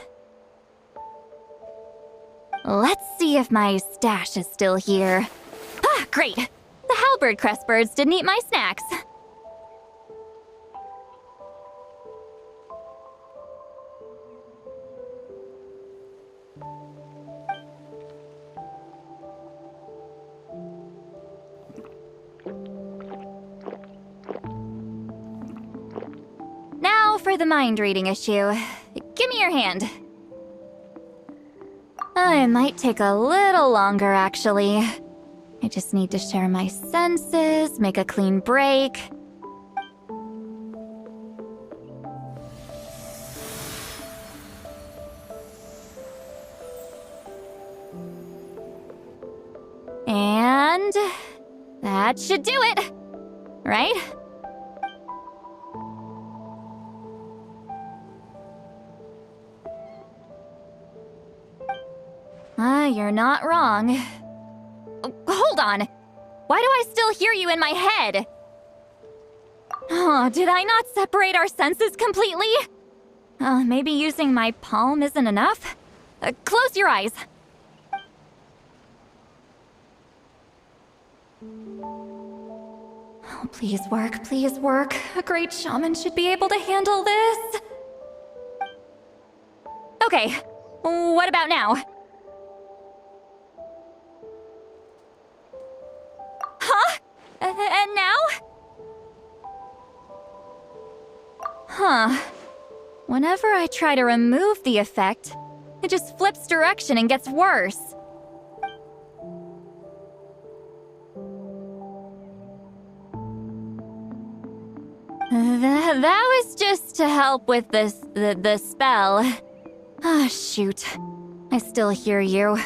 Let's see if my stash is still here. Ah, great! The halberd crest birds didn't eat my snacks. Now for the mind reading issue. Give me your hand. It might take a little longer, actually. I just need to share my senses, make a clean break. And that should do it, right? You're not wrong. Hold on! Why do I still hear you in my head? Oh, did I not separate our senses completely? Maybe using my palm isn't enough? Close your eyes. Oh, please work, please work. A great shaman should be able to handle this. Okay, what about now? Huh? And now? Huh. Whenever I try to remove the effect, it just flips direction and gets worse. That was just to help with the spell. Ah, shoot. I still hear you.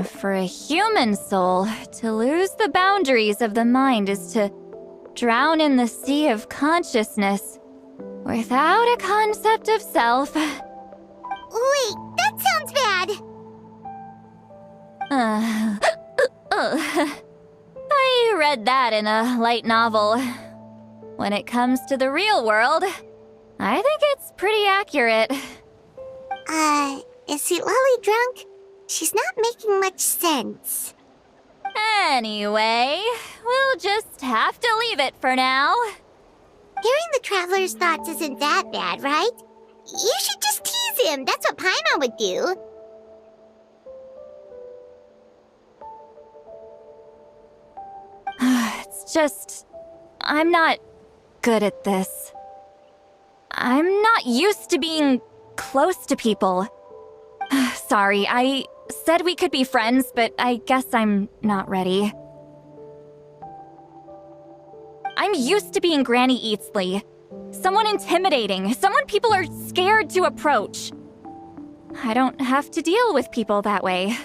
For a human soul, to lose the boundaries of the mind is to drown in the sea of consciousness without a concept of self. Wait, that sounds bad! I read that in a light novel. When it comes to the real world, I think it's pretty accurate. Is Citlali drunk? She's not making much sense. Anyway, we'll just have to leave it for now. Hearing the Traveler's thoughts isn't that bad, right? You should just tease him. That's what Paimon would do. It's just... I'm not good at this. I'm not used to being close to people. Sorry, I said we could be friends, but I guess I'm not ready. I'm used to being Granny Eatsley. Someone intimidating, someone people are scared to approach. I don't have to deal with people that way.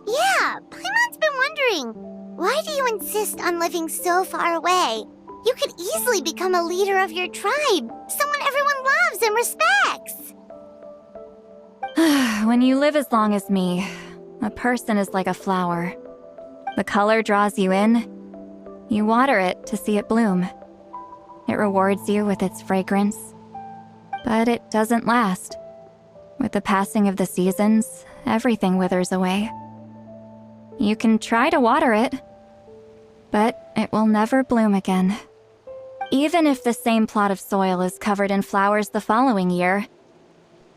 Yeah, Paimon's been wondering, why do you insist on living so far away? You could easily become a leader of your tribe, someone everyone loves and respects. When you live as long as me, a person is like a flower. The color draws you in. You water it to see it bloom. It rewards you with its fragrance. But it doesn't last. With the passing of the seasons, everything withers away. You can try to water it, but it will never bloom again. Even if the same plot of soil is covered in flowers the following year,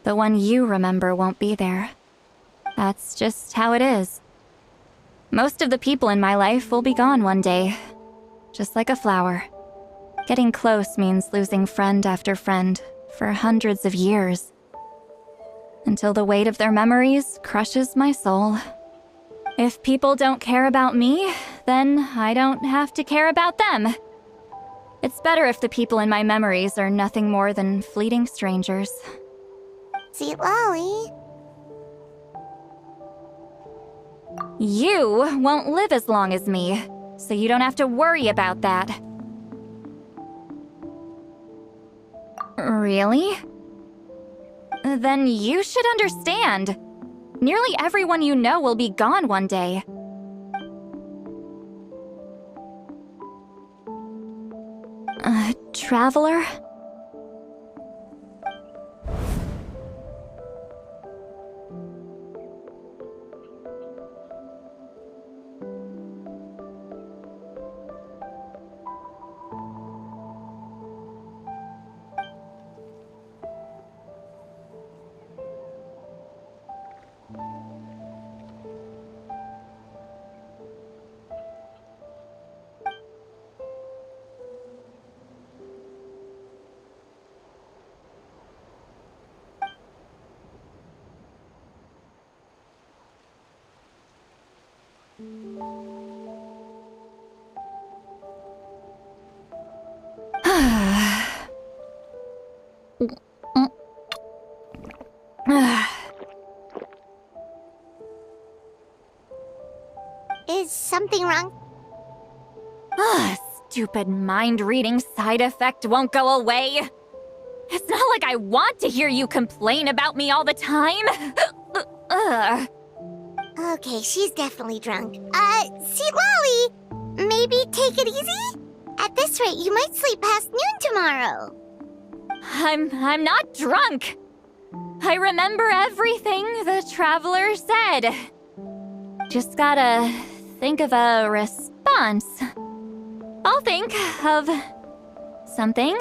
the one you remember won't be there. That's just how it is. Most of the people in my life will be gone one day, just like a flower. Getting close means losing friend after friend for hundreds of years, until the weight of their memories crushes my soul. If people don't care about me, then I don't have to care about them. It's better if the people in my memories are nothing more than fleeting strangers. Citlali. You won't live as long as me, so you don't have to worry about that. Really? Then you should understand. Nearly everyone you know will be gone one day. Traveler? Is something wrong? Stupid mind-reading side effect won't go away. It's not like I want to hear you complain about me all the time. Okay, she's definitely drunk. Citlali, maybe take it easy? At this rate, you might sleep past noon tomorrow. I'm not drunk. I remember everything the traveler said. Just gotta think of a response. I'll think of something.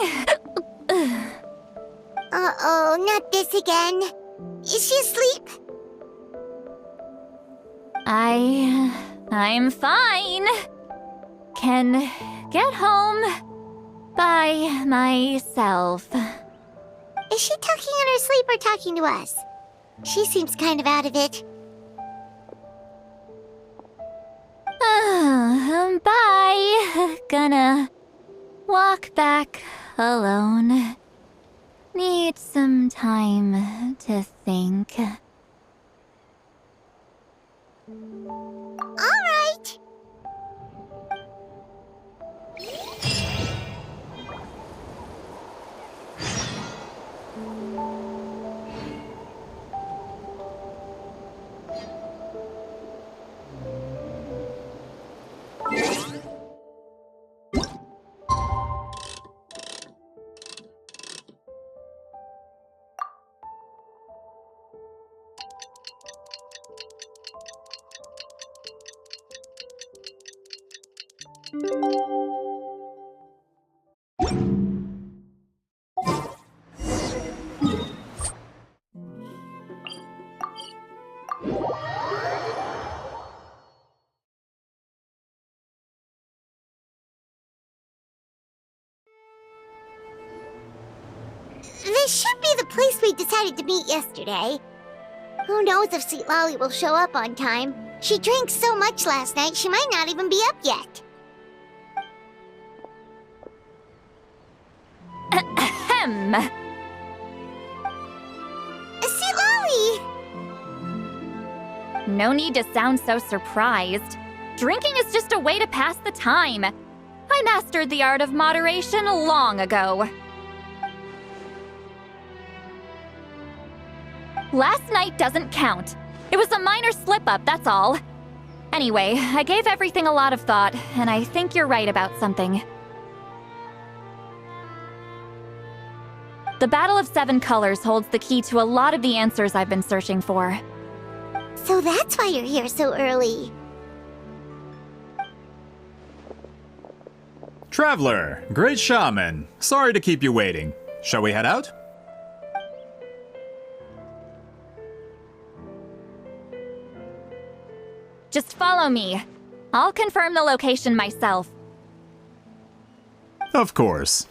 Uh-oh, not this again. Is she asleep? I'm fine. Can get home by myself. Is she talking in her sleep or talking to us? She seems kind of out of it. Bye. Gonna walk back alone. Need some time to think. All right. This should be the place we decided to meet yesterday. Who knows if Citlali will show up on time? She drank so much last night, she might not even be up yet. him! Citlali! No need to sound so surprised. Drinking is just a way to pass the time. I mastered the art of moderation long ago. Last night doesn't count. It was a minor slip-up, that's all. Anyway, I gave everything a lot of thought, and I think you're right about something. The Battle of Seven Colors holds the key to a lot of the answers I've been searching for. So that's why you're here so early. Traveler, great shaman. Sorry to keep you waiting. Shall we head out? Just follow me. I'll confirm the location myself. Of course.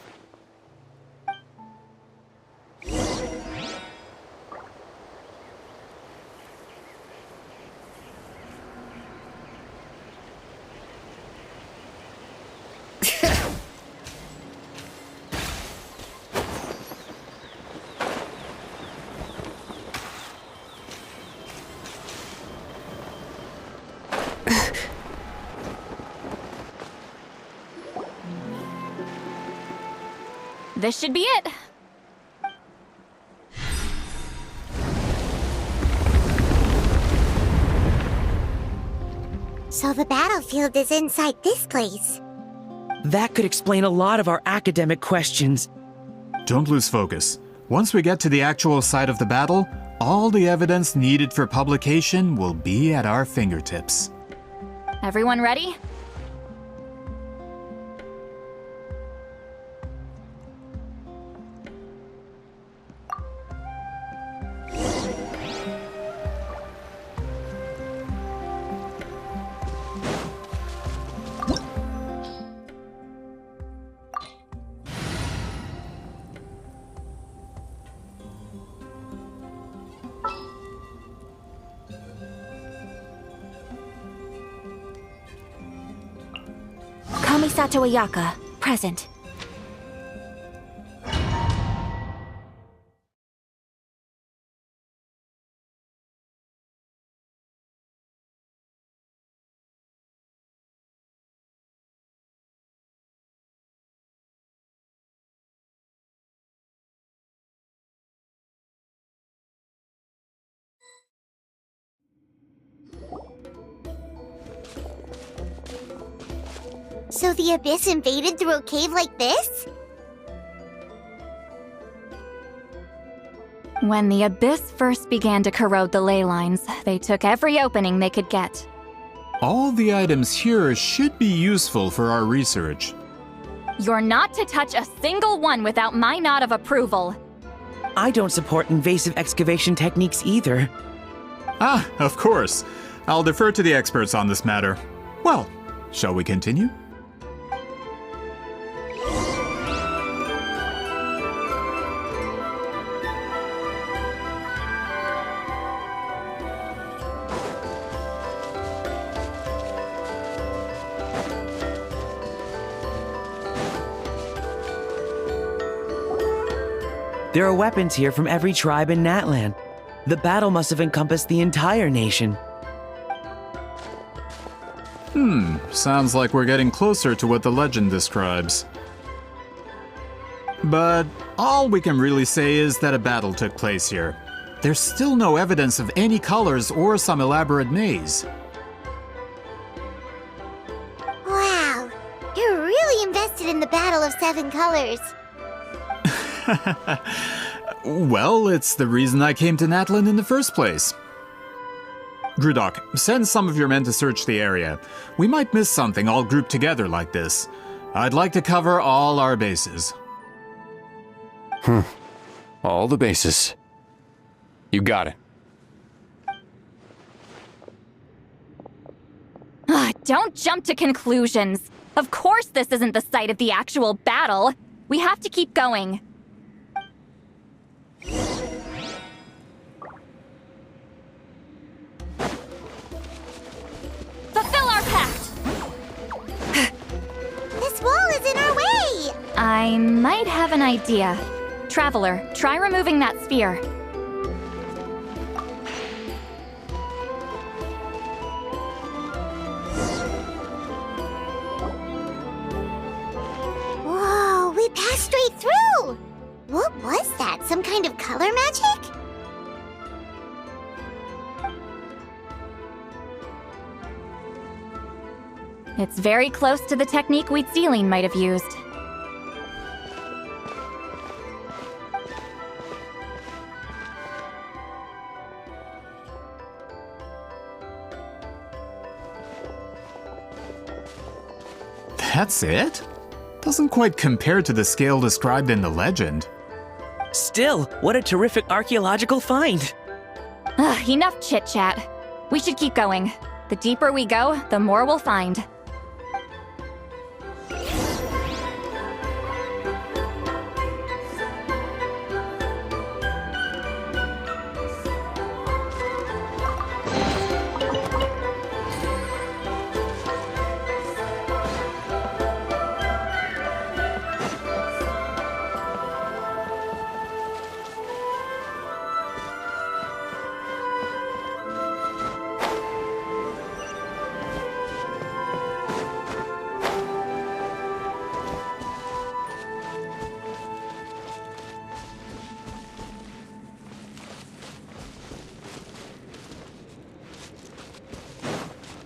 This should be it. So the battlefield is inside this place. That could explain a lot of our academic questions. Don't lose focus. Once we get to the actual site of the battle, all the evidence needed for publication will be at our fingertips. Everyone ready? Kamisato Ayaka, present. So the Abyss invaded through a cave like this? When the Abyss first began to corrode the ley lines, they took every opening they could get. All the items here should be useful for our research. You're not to touch a single one without my nod of approval. I don't support invasive excavation techniques either. Ah, of course. I'll defer to the experts on this matter. Well, shall we continue? There are weapons here from every tribe in Natlan. The battle must have encompassed the entire nation. Sounds like we're getting closer to what the legend describes. But all we can really say is that a battle took place here. There's still no evidence of any colors or some elaborate maze. Wow, you're really invested in the Battle of Seven Colors. Well, it's the reason I came to Natlan in the first place. Grudok, send some of your men to search the area. We might miss something all grouped together like this. I'd like to cover all our bases. All the bases. You got it. Don't jump to conclusions. Of course this isn't the site of the actual battle. We have to keep going. Fulfill our pact! This wall is in our way! I might have an idea. Traveler, try removing that sphere. Whoa, we passed straight through! What was that? Some kind of color magic? It's very close to the technique Citlali might have used. That's it? Doesn't quite compare to the scale described in the legend. Still, what a terrific archaeological find! Ugh, enough chit-chat. We should keep going. The deeper we go, the more we'll find.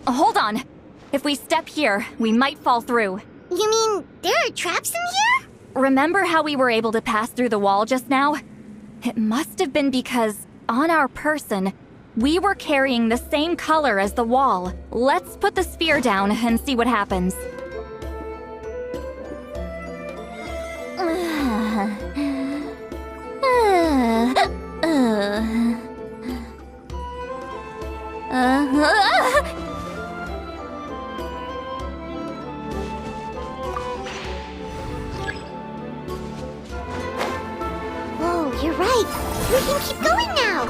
Hold on. If we step here, we might fall through. You mean there are traps in here? Remember how we were able to pass through the wall just now? It must have been because, on our person, we were carrying the same color as the wall. Let's put the sphere down and see what happens. Whoa, you're right. We can keep going now.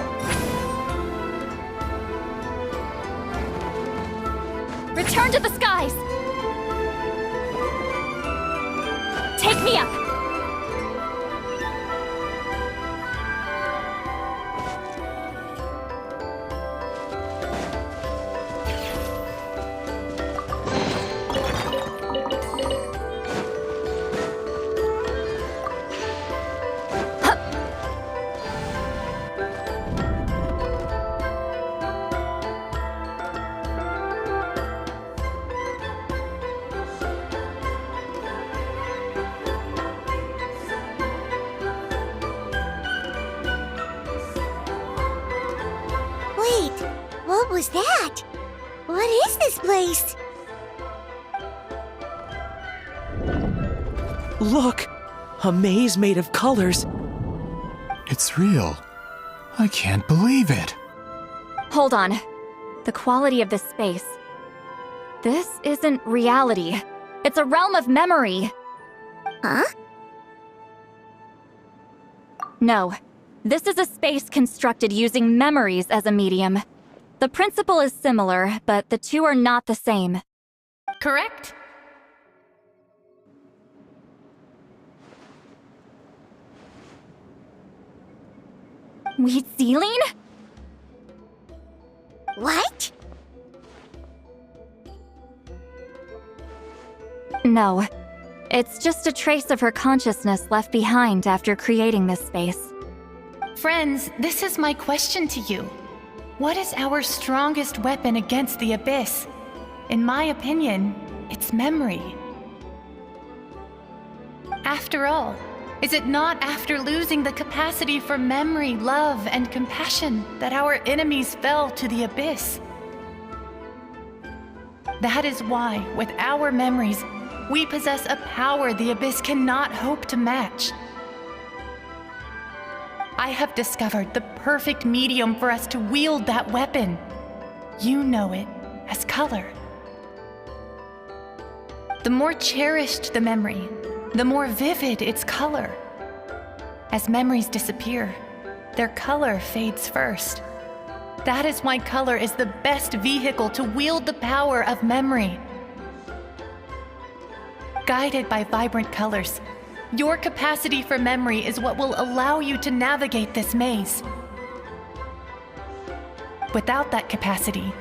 Return to the skies! Take me up! Wait, what was that? What is this place? Look! A maze made of colors. It's real. I can't believe it. Hold on. The quality of this space. This isn't reality. It's a realm of memory. Huh? No. This is a space constructed using memories as a medium. The principle is similar, but the two are not the same. Correct? Citlali? What? No. It's just a trace of her consciousness left behind after creating this space. Friends, this is my question to you. What is our strongest weapon against the Abyss? In my opinion, it's memory. After all, is it not after losing the capacity for memory, love, and compassion that our enemies fell to the Abyss? That is why, with our memories, we possess a power the Abyss cannot hope to match. I have discovered the perfect medium for us to wield that weapon. You know it as color. The more cherished the memory, the more vivid its color. As memories disappear, their color fades first. That is why color is the best vehicle to wield the power of memory. Guided by vibrant colors, Your capacity for memory is what will allow you to navigate this maze. Without that capacity,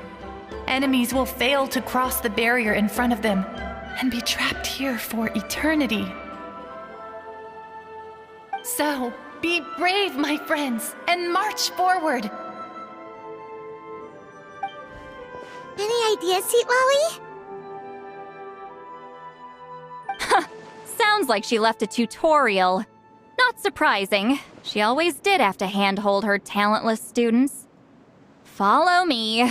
enemies will fail to cross the barrier in front of them and be trapped here for eternity. So, be brave, my friends, and march forward. Any ideas, Citlali? Sounds like she left a tutorial. Not surprising. She always did have to handhold her talentless students. Follow me.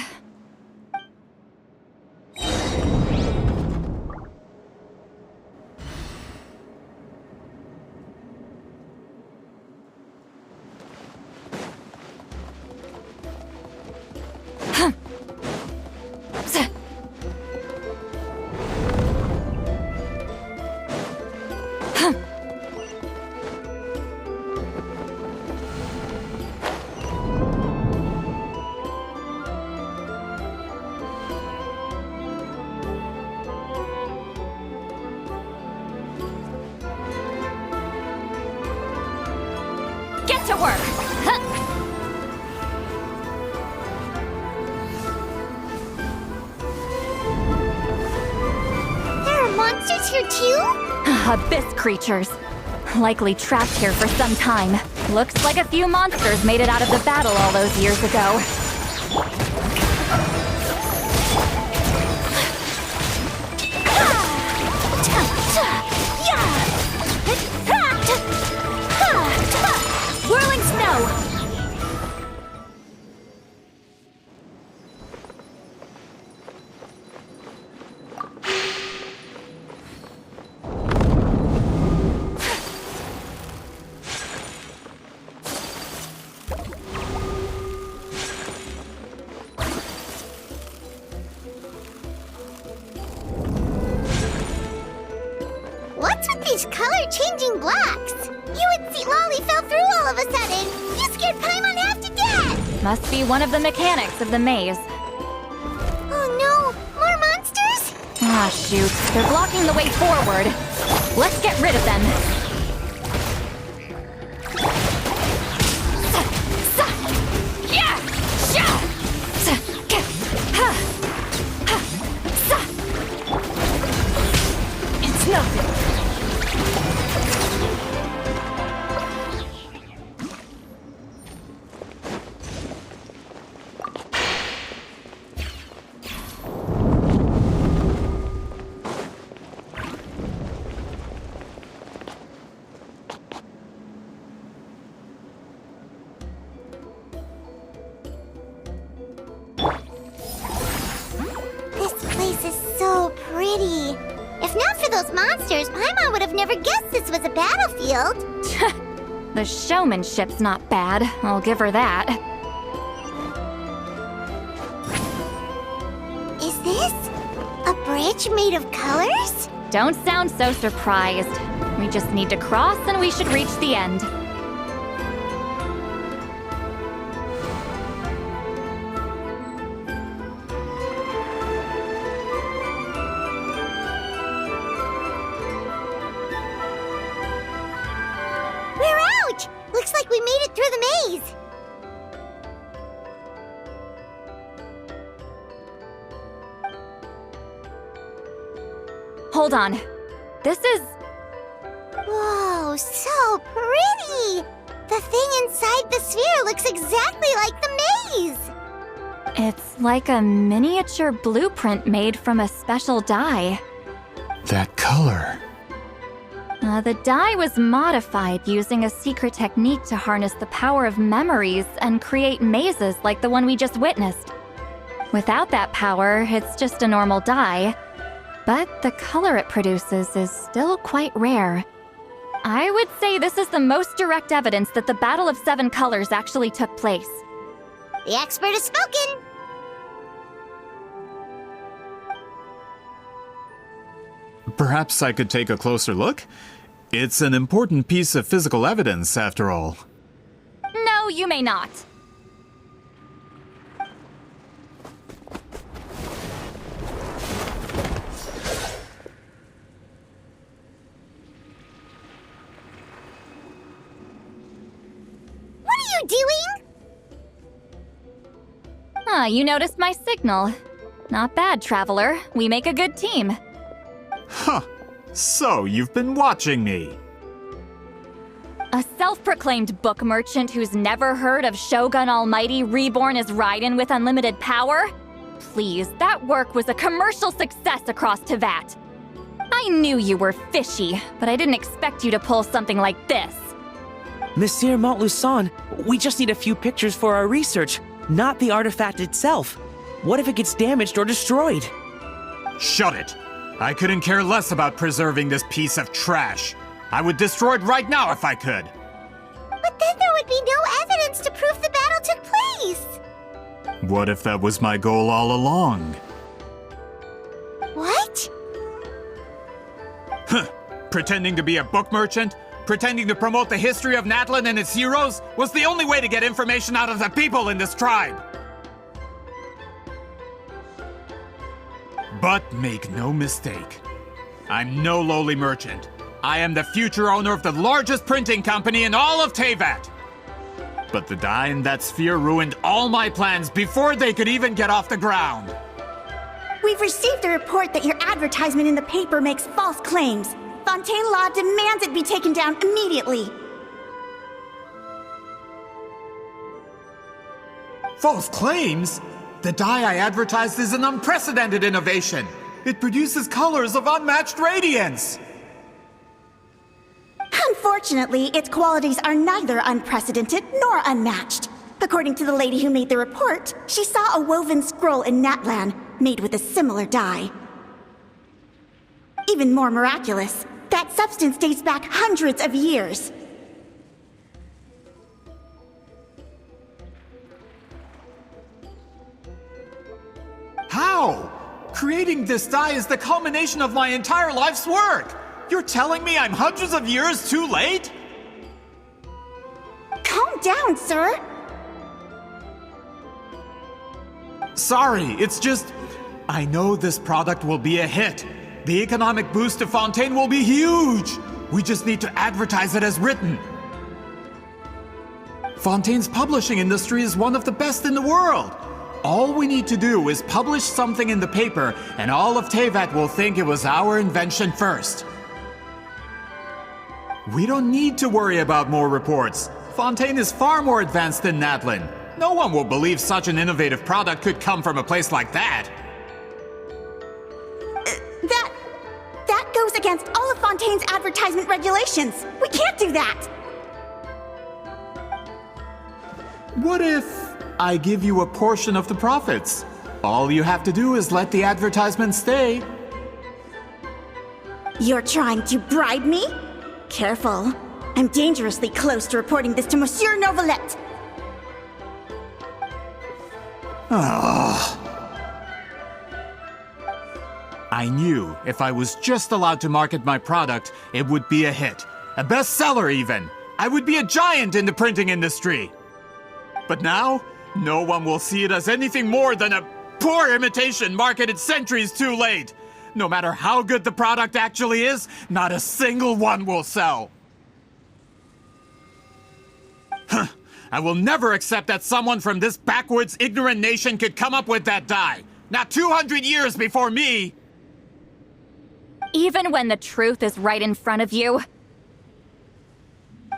Get to work! There are monsters here too? Abyss creatures. Likely trapped here for some time. Looks like a few monsters made it out of the battle all those years ago. Whirling snow! What's with these color-changing blocks? You and Citlali fell through all of a sudden. You scared Paimon half to death. Must be one of the mechanics of the maze. Oh no, more monsters? Ah, shoot. They're blocking the way forward. Let's get rid of them. It's nothing. If not for those monsters, Paimon would have never guessed this was a battlefield. The showmanship's not bad, I'll give her that. Is this a bridge made of colors? Don't sound so surprised. We just need to cross and we should reach the end. We're out! Looks like we made it through the maze. Hold on. This is... Whoa, so pretty! The thing inside the sphere looks exactly like the maze! It's like a miniature blueprint made from a special dye. That color. The dye was modified using a secret technique to harness the power of memories and create mazes like the one we just witnessed. Without that power, it's just a normal dye. But the color it produces is still quite rare. I would say this is the most direct evidence that the Battle of Seven Colors actually took place. The expert has spoken! Perhaps I could take a closer look? It's an important piece of physical evidence, after all. No, you may not. you doing? Ah, you noticed my signal. Not bad, Traveler. We make a good team. Huh. So, you've been watching me. A self-proclaimed book merchant who's never heard of Shogun Almighty reborn as Raiden with unlimited power? Please, that work was a commercial success across Teyvat. I knew you were fishy, but I didn't expect you to pull something like this. Monsieur Montluçon, we just need a few pictures for our research, not the artifact itself. What if it gets damaged or destroyed? Shut it! I couldn't care less about preserving this piece of trash. I would destroy it right now if I could. But then there would be no evidence to prove the battle took place. What if that was my goal all along? What? Huh. Pretending to be a book merchant? Pretending to promote the history of Natlan and its heroes was the only way to get information out of the people in this tribe. But make no mistake, I'm no lowly merchant. I am the future owner of the largest printing company in all of Teyvat. But the dye in that sphere ruined all my plans before they could even get off the ground. We've received a report that your advertisement in the paper makes false claims. Fontaine Law demands it be taken down immediately. False claims? The dye I advertised is an unprecedented innovation. It produces colors of unmatched radiance. Unfortunately, its qualities are neither unprecedented nor unmatched. According to the lady who made the report, she saw a woven scroll in Natlan made with a similar dye. Even more miraculous, that substance dates back hundreds of years. How? Creating this dye is the culmination of my entire life's work. You're telling me I'm hundreds of years too late? Calm down, sir. Sorry, it's just... I know this product will be a hit. The economic boost to Fontaine will be huge. We just need to advertise it as written. Fontaine's publishing industry is one of the best in the world. All we need to do is publish something in the paper, and all of Teyvat will think it was our invention first. We don't need to worry about more reports. Fontaine is far more advanced than Natlan. No one will believe such an innovative product could come from a place like that. That goes against all of Fontaine's advertisement regulations. We can't do that. What if I give you a portion of the profits? All you have to do is let the advertisement stay. You're trying to bribe me? Careful. I'm dangerously close to reporting this to Monsieur Novelette. I knew if I was just allowed to market my product, it would be a hit. A bestseller even. I would be a giant in the printing industry. But now, no one will see it as anything more than a poor imitation marketed centuries too late. No matter how good the product actually is, not a single one will sell. Huh. I will never accept that someone from this backwoods, ignorant nation could come up with that dye. Not 200 years before me! Even when the truth is right in front of you?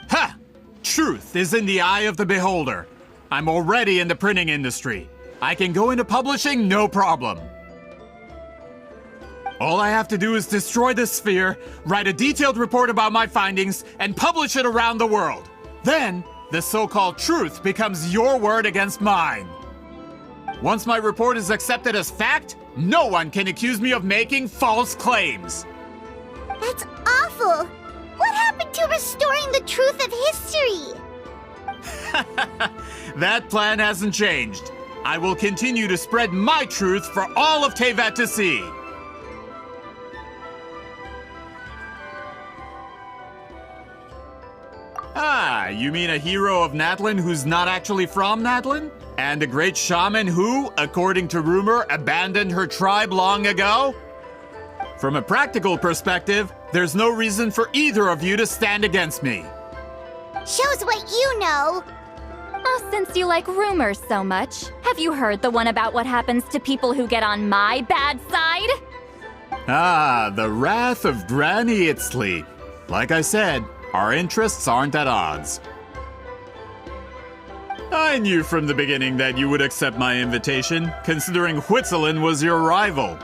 Ha! Truth is in the eye of the beholder. I'm already in the printing industry. I can go into publishing, no problem. All I have to do is destroy this sphere, write a detailed report about my findings, and publish it around the world. Then, the so-called truth becomes your word against mine. Once my report is accepted as fact, no one can accuse me of making false claims. That's awful. What happened to restoring the truth of history? That plan hasn't changed. I will continue to spread my truth for all of Teyvat to see. Ah, you mean a hero of Natlan who's not actually from Natlan? And a great shaman who, according to rumor, abandoned her tribe long ago? From a practical perspective, there's no reason for either of you to stand against me. Shows what you know. Well, since you like rumors so much, have you heard the one about what happens to people who get on my bad side? Ah, the wrath of Granny Itzley. Like I said, our interests aren't at odds. I knew from the beginning that you would accept my invitation, considering Whitzelin was your rival.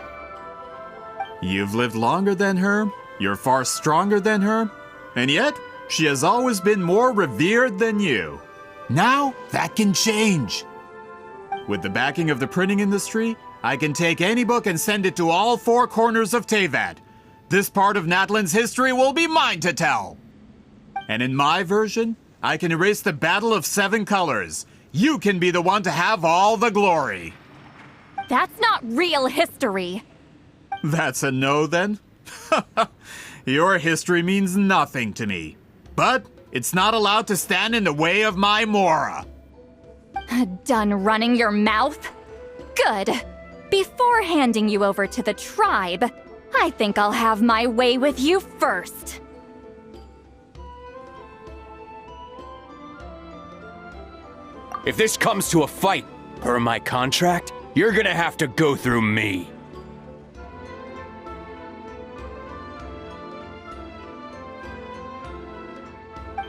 You've lived longer than her, you're far stronger than her, and yet, she has always been more revered than you. Now, that can change. With the backing of the printing industry, I can take any book and send it to all four corners of Teyvat. This part of Natlan's history will be mine to tell. And in my version, I can erase the Battle of Seven Colors. You can be the one to have all the glory. That's not real history. That's a no, then? Your history means nothing to me. But it's not allowed to stand in the way of my Mora. Done running your mouth? Good. Before handing you over to the tribe, I think I'll have my way with you first. If this comes to a fight, per my contract, you're gonna have to go through me.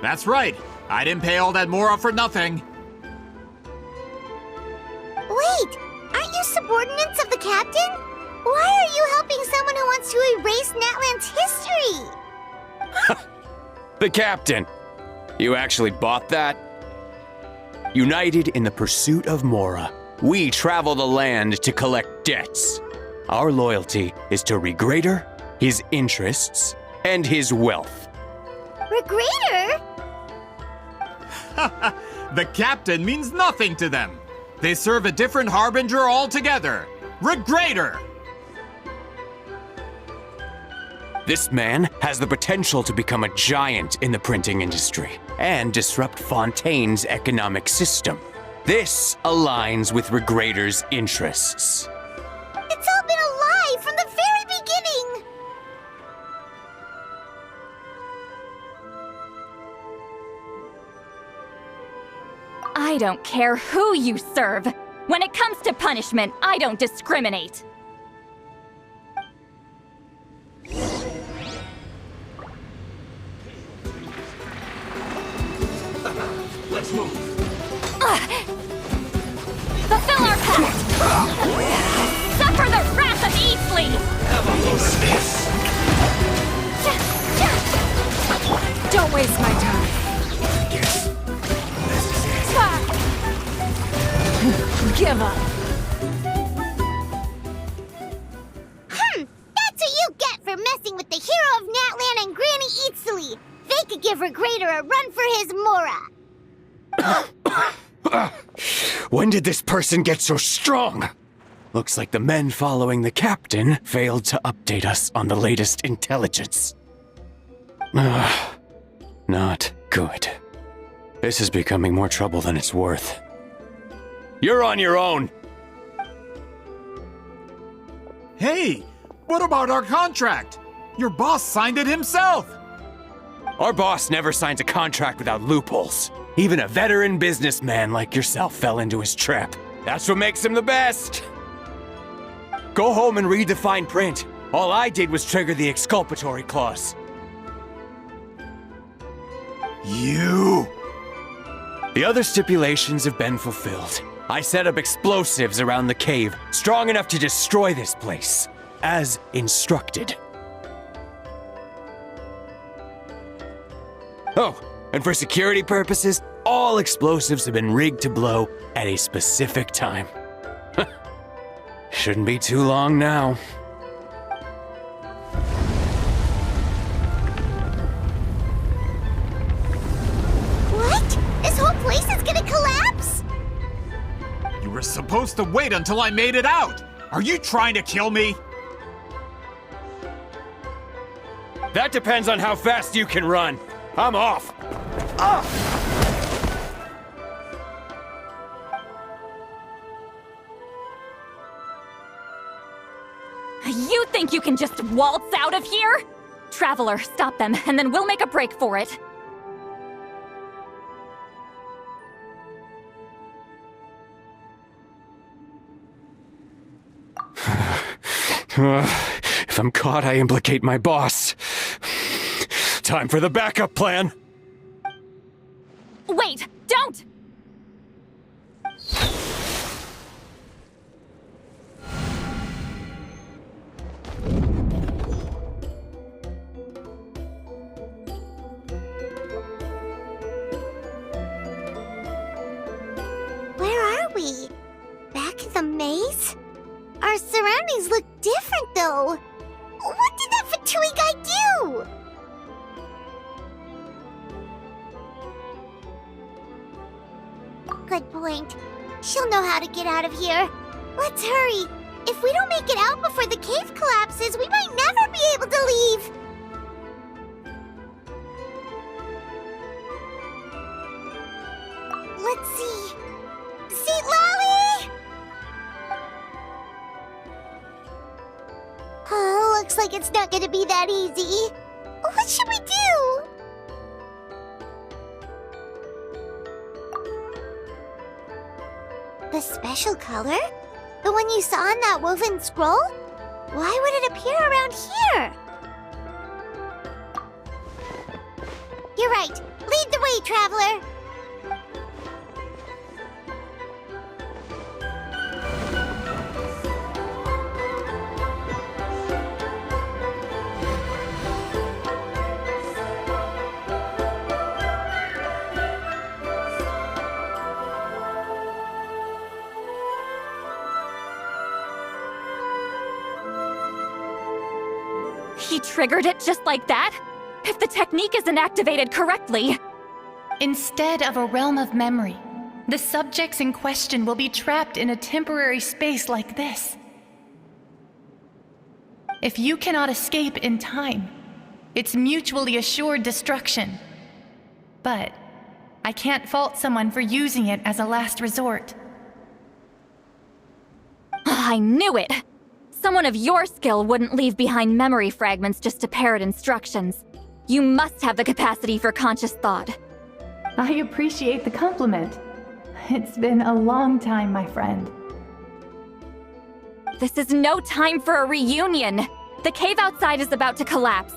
That's right. I didn't pay all that Mora for nothing. Wait, aren't you subordinates of the captain? Why are you helping someone who wants to erase Natlan's history? The captain. You actually bought that? United in the pursuit of Mora, we travel the land to collect debts. Our loyalty is to Regrader, his interests, and his wealth. Regrader? The captain means nothing to them. They serve a different harbinger altogether. Regrader! This man has the potential to become a giant in the printing industry and disrupt Fontaine's economic system. This aligns with Regrader's interests. It's all been a lie from the very beginning! I don't care who you serve. When it comes to punishment, I don't discriminate. Let's move. Fulfill our pact! Suffer the wrath of Eastleigh! Have a load of this. Don't waste my time. Yes. This is it. Give up. That's what you get for messing with the hero of Natlan and Granny Eatsley. They could give Regrader a run for his Mora. When did this person get so strong? Looks like the men following the captain failed to update us on the latest intelligence. Not good. This is becoming more trouble than it's worth. You're on your own! Hey, what about our contract? Your boss signed it himself! Our boss never signs a contract without loopholes. Even a veteran businessman like yourself fell into his trap. That's what makes him the best! Go home and read the fine print. All I did was trigger the exculpatory clause. You! The other stipulations have been fulfilled. I set up explosives around the cave, strong enough to destroy this place, as instructed. Oh, and for security purposes, all explosives have been rigged to blow at a specific time. Shouldn't be too long now. What? This whole place is gonna collapse? You were supposed to wait until I made it out! Are you trying to kill me? That depends on how fast you can run. I'm off. You think you can just waltz out of here? Traveler, stop them, and then we'll make a break for it. If I'm caught, I implicate my boss. Time for the backup plan. Wait, don't! Where are we? Back in the maze? Our surroundings look different, though. What did that Fatui guy do? Good point. She'll know how to get out of here. Let's hurry. If we don't make it out before the cave collapses, we might never be able to leave. Let's see. Citlali! Looks like it's not gonna be that easy. What should we do? The special color? The one you saw in that woven scroll? Why would it appear around here? You're right. Lead the way, traveler. He triggered it just like that? If the technique isn't activated correctly... Instead of a realm of memory, the subjects in question will be trapped in a temporary space like this. If you cannot escape in time, it's mutually assured destruction. But I can't fault someone for using it as a last resort. I knew it! Someone of your skill wouldn't leave behind memory fragments just to parrot instructions. You must have the capacity for conscious thought. I appreciate the compliment. It's been a long time, my friend. This is no time for a reunion! The cave outside is about to collapse.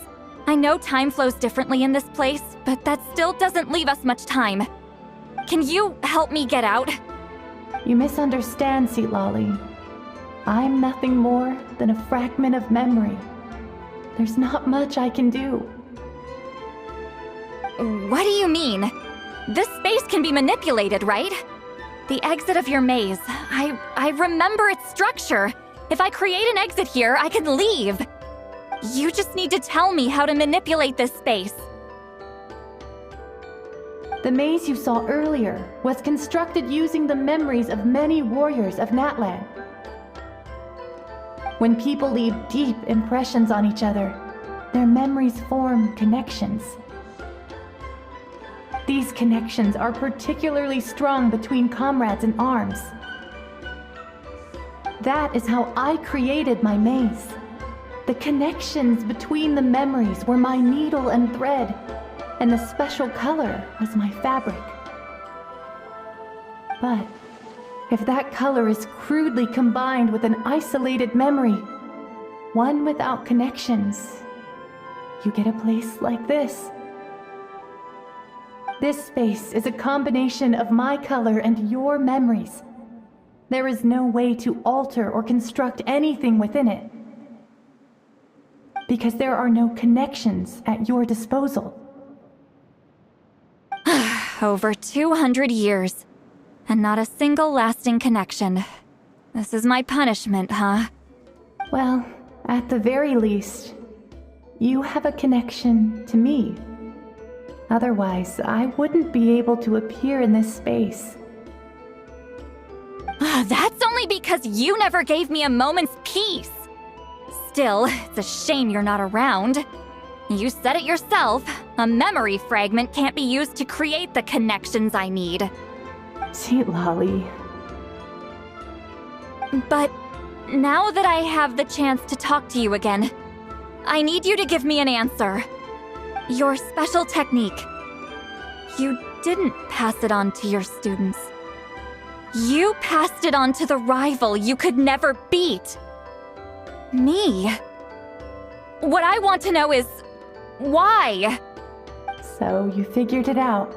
I know time flows differently in this place, but that still doesn't leave us much time. Can you help me get out? You misunderstand, Citlali. I'm nothing more than a fragment of memory. There's not much I can do. What do you mean? This space can be manipulated, right? The exit of your maze. I remember its structure. If I create an exit here, I can leave. You just need to tell me how to manipulate this space. The maze you saw earlier was constructed using the memories of many warriors of Natlan. When people leave deep impressions on each other, their memories form connections. These connections are particularly strong between comrades in arms. That is how I created my maze. The connections between the memories were my needle and thread, and the special color was my fabric. But if that color is crudely combined with an isolated memory, one without connections, you get a place like this. This space is a combination of my color and your memories. There is no way to alter or construct anything within it, because there are no connections at your disposal. Over 200 years. And not a single lasting connection. This is my punishment, huh? Well, at the very least, you have a connection to me. Otherwise, I wouldn't be able to appear in this space. That's only because you never gave me a moment's peace. Still, it's a shame you're not around. You said it yourself. A memory fragment can't be used to create the connections I need. Citlali. But now that I have the chance to talk to you again, I need you to give me an answer. Your special technique. You didn't pass it on to your students. You passed it on to the rival you could never beat. Me? What I want to know is why? So you figured it out.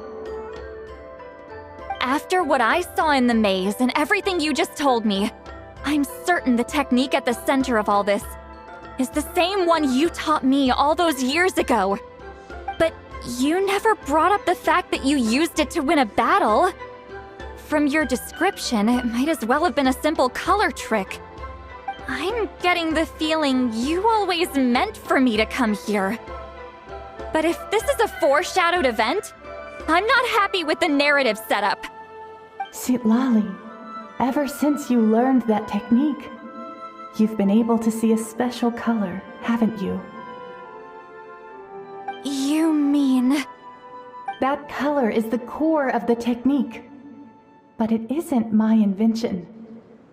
After what I saw in the maze and everything you just told me, I'm certain the technique at the center of all this is the same one you taught me all those years ago. But you never brought up the fact that you used it to win a battle. From your description, it might as well have been a simple color trick. I'm getting the feeling you always meant for me to come here. But if this is a foreshadowed event, I'm not happy with the narrative setup. Citlali, ever since you learned that technique, you've been able to see a special color, haven't you? You mean... That color is the core of the technique. But it isn't my invention.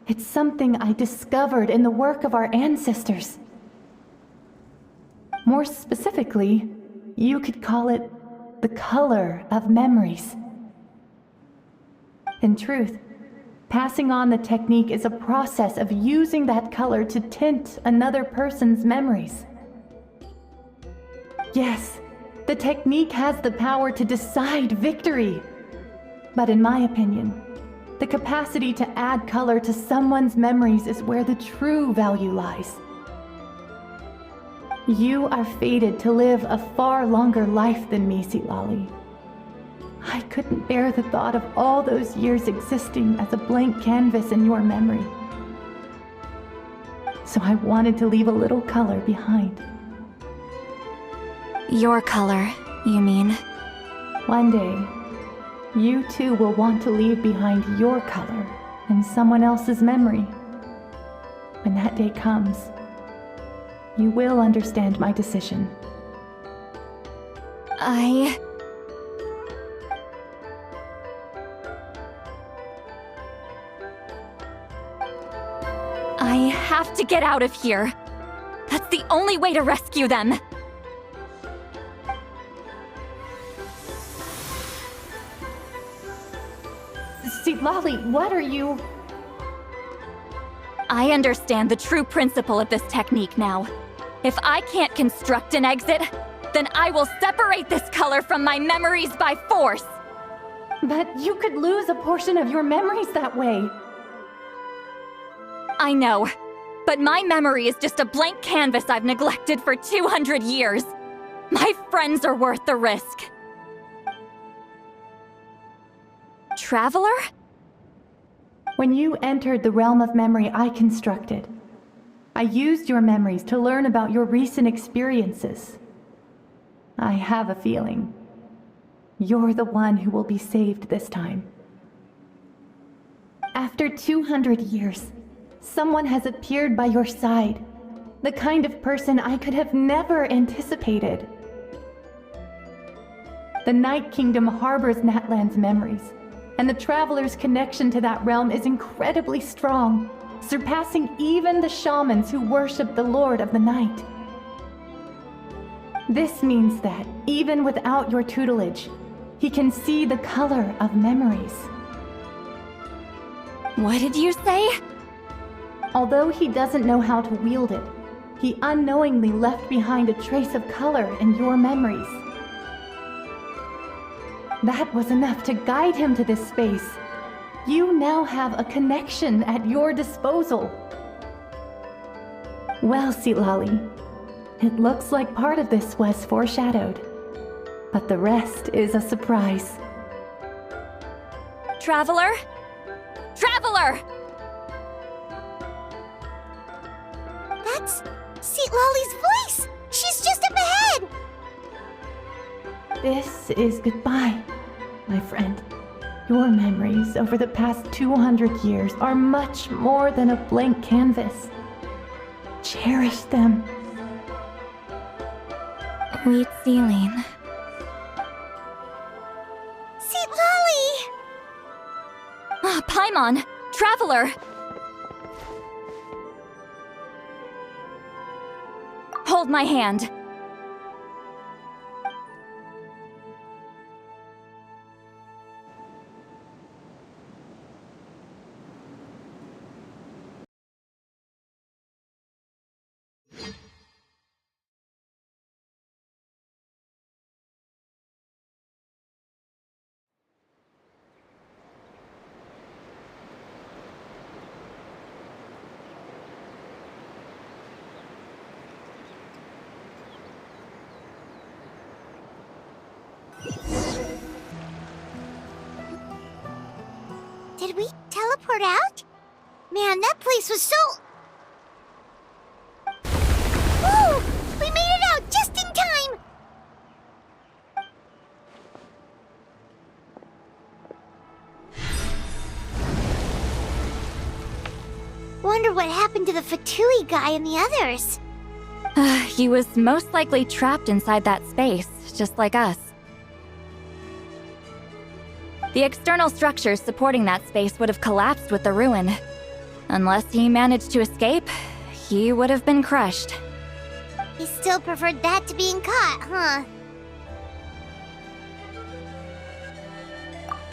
It's something I discovered in the work of our ancestors. More specifically, you could call it the color of memories. In truth, passing on the technique is a process of using that color to tint another person's memories. Yes, the technique has the power to decide victory. But in my opinion, the capacity to add color to someone's memories is where the true value lies. You are fated to live a far longer life than me, Citlali. I couldn't bear the thought of all those years existing as a blank canvas in your memory. So I wanted to leave a little color behind. Your color, you mean? One day, you too will want to leave behind your color in someone else's memory. When that day comes, you will understand my decision. I have to get out of here. That's the only way to rescue them. Citlali, what are you... I understand the true principle of this technique now. If I can't construct an exit, then I will separate this color from my memories by force. But you could lose a portion of your memories that way. I know, but my memory is just a blank canvas I've neglected for 200 years. My friends are worth the risk. Traveler? When you entered the realm of memory I constructed, I used your memories to learn about your recent experiences. I have a feeling you're the one who will be saved this time. After 200 years, someone has appeared by your side, the kind of person I could have never anticipated. The Night Kingdom harbors Natlan's memories, and the Traveler's connection to that realm is incredibly strong, surpassing even the shamans who worship the Lord of the Night. This means that, even without your tutelage, he can see the color of memories. What did you say? Although he doesn't know how to wield it, he unknowingly left behind a trace of color in your memories. That was enough to guide him to this space. You now have a connection at your disposal. Well, Citlali, it looks like part of this was foreshadowed, but the rest is a surprise. Traveler? Traveler! That's Citlali's voice! She's just up ahead! This is goodbye, my friend. Your memories over the past 200 years are much more than a blank canvas. Cherish them. Wheat ceiling. Citlali! Paimon! Traveler! Hold my hand. teleport out? Man, that place was so... Whoa! We made it out just in time! Wonder what happened to the Fatui guy and the others. He was most likely trapped inside that space, just like us. The external structures supporting that space would have collapsed with the ruin. Unless he managed to escape, he would have been crushed. He still preferred that to being caught, huh?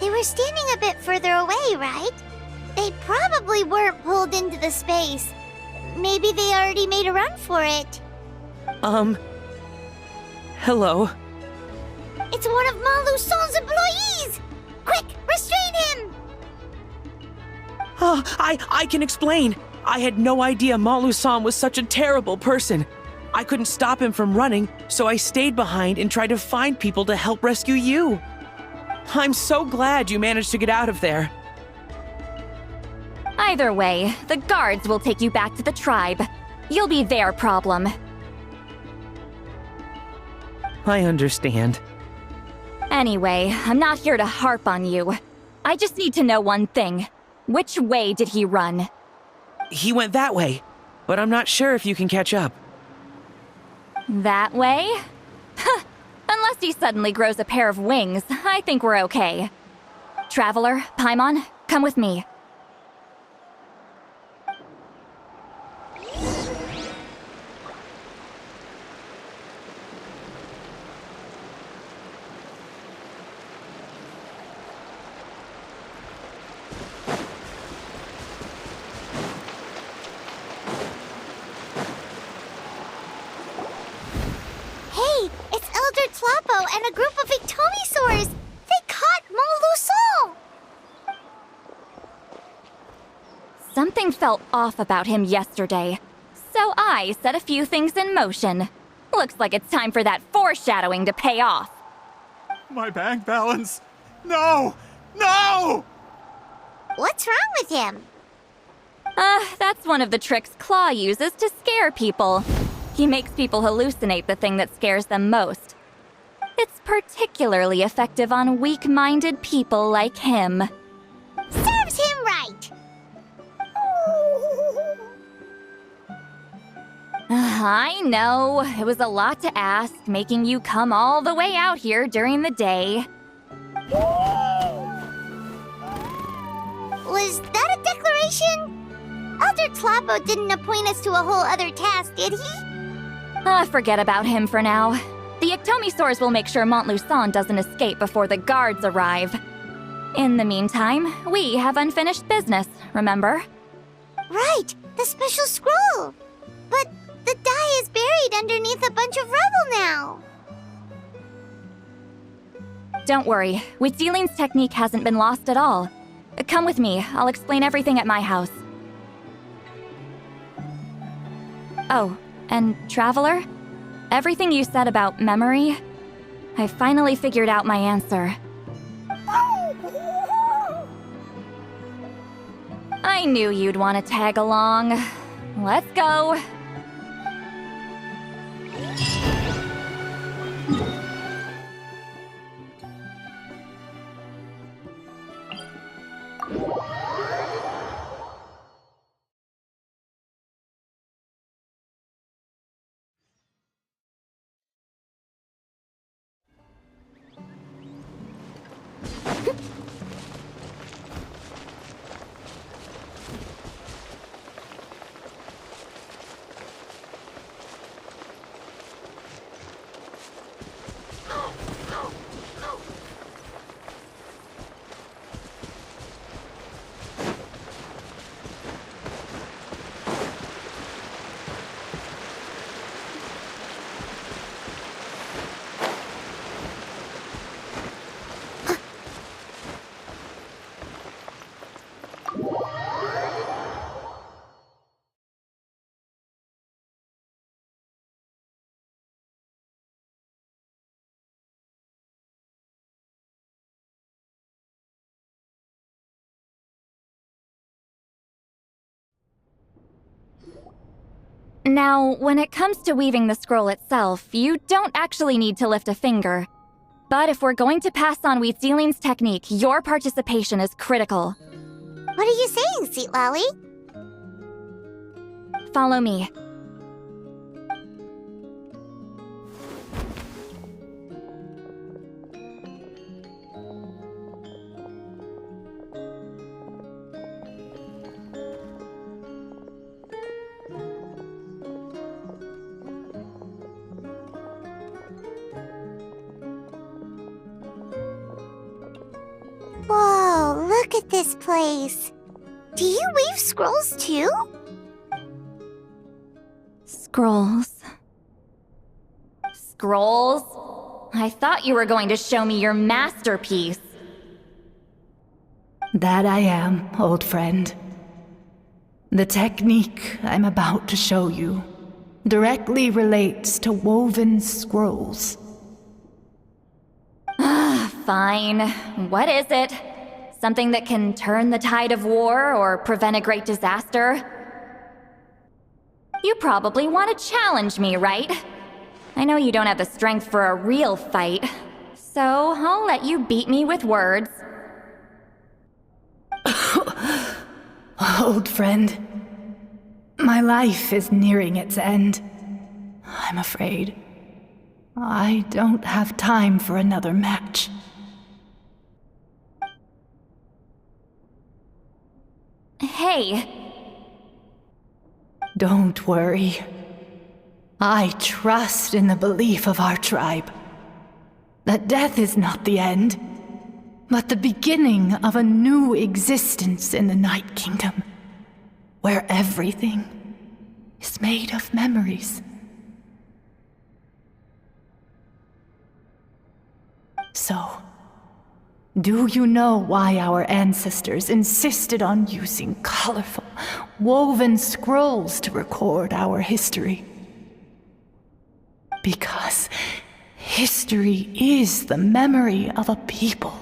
They were standing a bit further away, right? They probably weren't pulled into the space. Maybe they already made a run for it. Hello? It's one of Malu Son's employees! Quick, restrain him! Oh, I can explain. I had no idea Malu-san was such a terrible person. I couldn't stop him from running, so I stayed behind and tried to find people to help rescue you. I'm so glad you managed to get out of there. Either way, the guards will take you back to the tribe. You'll be their problem. I understand. Anyway, I'm not here to harp on you. I just need to know one thing. Which way did he run? He went that way, but I'm not sure if you can catch up. That way? Unless he suddenly grows a pair of wings, I think we're okay. Traveler, Paimon, come with me. And a group of Ictomisaurs! They caught Molu-Sol! Something felt off about him yesterday, so I set a few things in motion. Looks like it's time for that foreshadowing to pay off. My bank balance! No! No! What's wrong with him? That's one of the tricks Claw uses to scare people. He makes people hallucinate the thing that scares them most. It's particularly effective on weak-minded people like him. Serves him right! I know, it was a lot to ask, making you come all the way out here during the day. Was that a declaration? Elder Tlapo didn't appoint us to a whole other task, did he? Forget about him for now. The Ictomisaurs will make sure Montluçon doesn't escape before the guards arrive. In the meantime, we have unfinished business, remember? Right, the special scroll! But the die is buried underneath a bunch of rubble now! Don't worry, Witziline's technique hasn't been lost at all. Come with me, I'll explain everything at my house. Oh, and Traveler? Everything you said about memory, I finally figured out my answer. I knew you'd want to tag along. Let's go. Now, when it comes to weaving the scroll itself, you don't actually need to lift a finger. But if we're going to pass on Wheatsealing's technique, your participation is critical. What are you saying, Citlali? Follow me. Whoa, look at this place. Do you weave scrolls too? Scrolls. Scrolls? I thought you were going to show me your masterpiece. That I am, old friend. The technique I'm about to show you directly relates to woven scrolls. Fine. What is it? Something that can turn the tide of war or prevent a great disaster? You probably want to challenge me, right? I know you don't have the strength for a real fight, so I'll let you beat me with words. Old friend, my life is nearing its end. I'm afraid I don't have time for another match. Hey. Don't worry. I trust in the belief of our tribe that death is not the end, but the beginning of a new existence in the Night Kingdom, where everything is made of memories. So, do you know why our ancestors insisted on using colorful, woven scrolls to record our history? Because history is the memory of a people.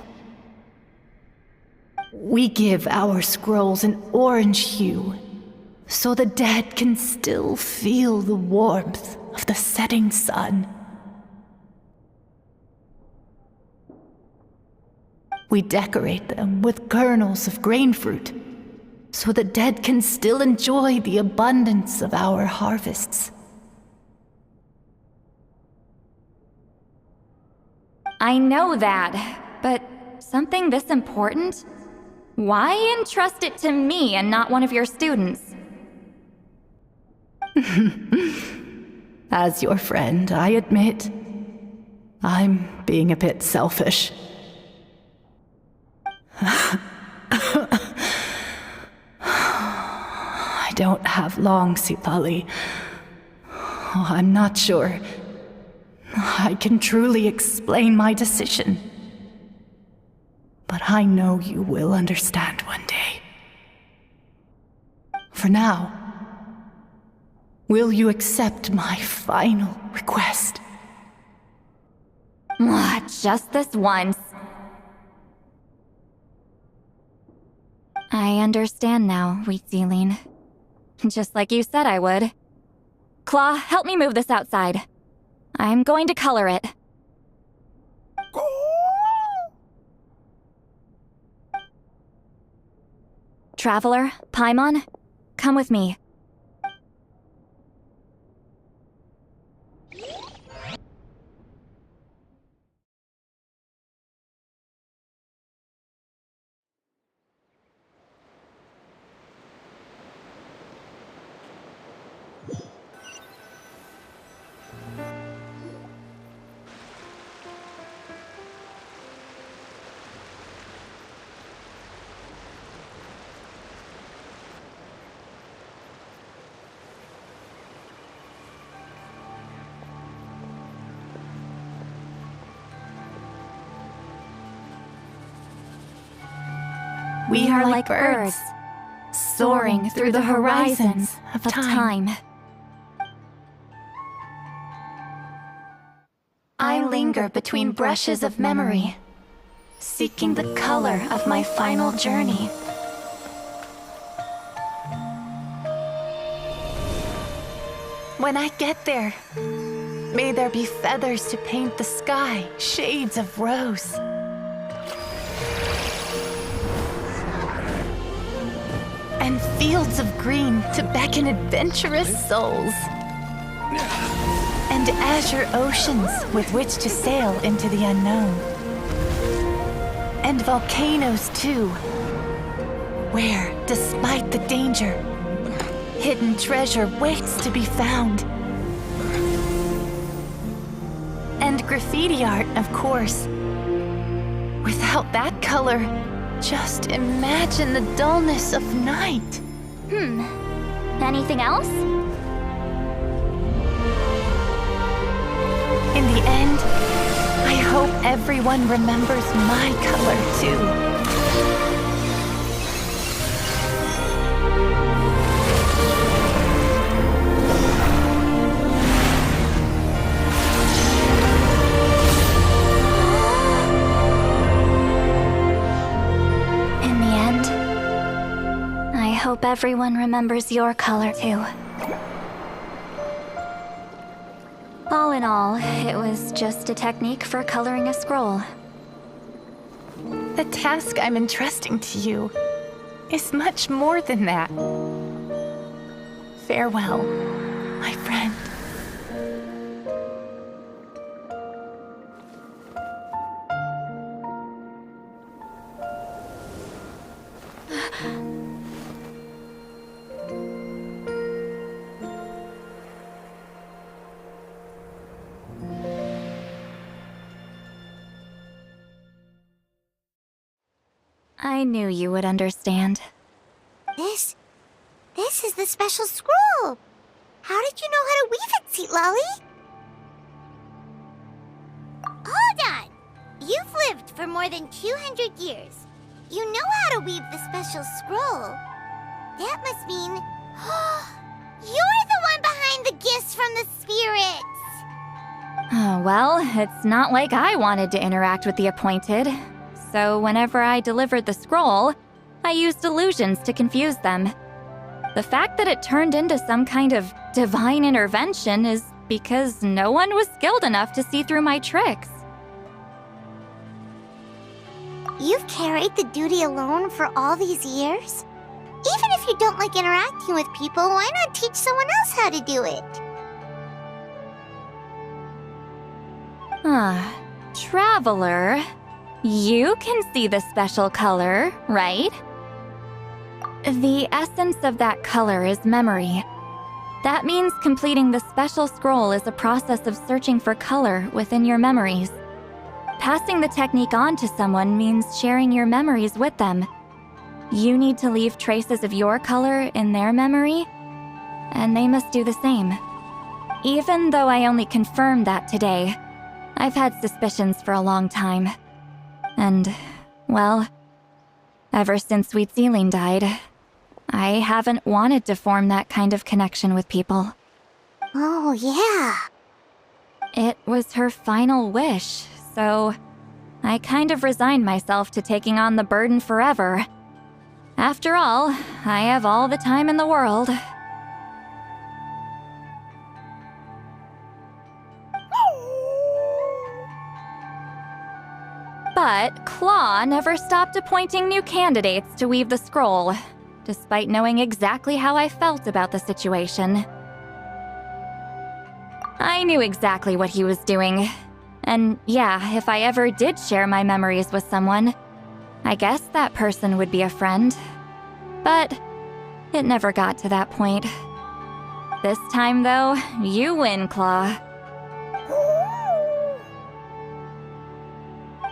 We give our scrolls an orange hue, so the dead can still feel the warmth of the setting sun. We decorate them with kernels of grain fruit, so the dead can still enjoy the abundance of our harvests. I know that, but something this important? Why entrust it to me and not one of your students? As your friend, I admit, I'm being a bit selfish. I don't have long, Citlali. I'm not sure I can truly explain my decision. But I know you will understand one day. For now, will you accept my final request? Just this once. I understand now, Wheatsealing. Just like you said I would. Claw, help me move this outside. I'm going to color it. Traveler, Paimon, come with me. We are like birds, soaring through the horizons of time. I linger between brushes of memory, seeking the color of my final journey. when I get there, may there be feathers to paint the sky, shades of rose. And fields of green to beckon adventurous souls. And azure oceans with which to sail into the unknown. And volcanoes too, where, despite the danger, hidden treasure waits to be found. And graffiti art, of course. Without that color, just imagine the dullness of night. Anything else? In the end, I hope everyone remembers my color too. I hope everyone remembers your color too. All in all, it was just a technique for coloring a scroll. The task I'm entrusting to you is much more than that. Farewell, my friend. I knew you would understand. This is the special scroll. How did you know how to weave it, Citlali? Hold on! You've lived for more than 200 years. You know how to weave the special scroll. That must mean... you're the one behind the gifts from the spirits! Oh, well, it's not like I wanted to interact with the appointed. So whenever I delivered the scroll, I used illusions to confuse them. The fact that it turned into some kind of divine intervention is because no one was skilled enough to see through my tricks. You've carried the duty alone for all these years? Even if you don't like interacting with people, why not teach someone else how to do it? Traveler, you can see the special color, right? The essence of that color is memory. That means completing the special scroll is a process of searching for color within your memories. Passing the technique on to someone means sharing your memories with them. You need to leave traces of your color in their memory, and they must do the same. Even though I only confirmed that today, I've had suspicions for a long time. And, well, ever since Sweet Celine died, I haven't wanted to form that kind of connection with people. Oh, yeah. It was her final wish, so I kind of resigned myself to taking on the burden forever. After all, I have all the time in the world. But Claw never stopped appointing new candidates to weave the scroll, despite knowing exactly how I felt about the situation. I knew exactly what he was doing. And yeah, if I ever did share my memories with someone, I guess that person would be a friend. But it never got to that point. This time, though, you win, Claw.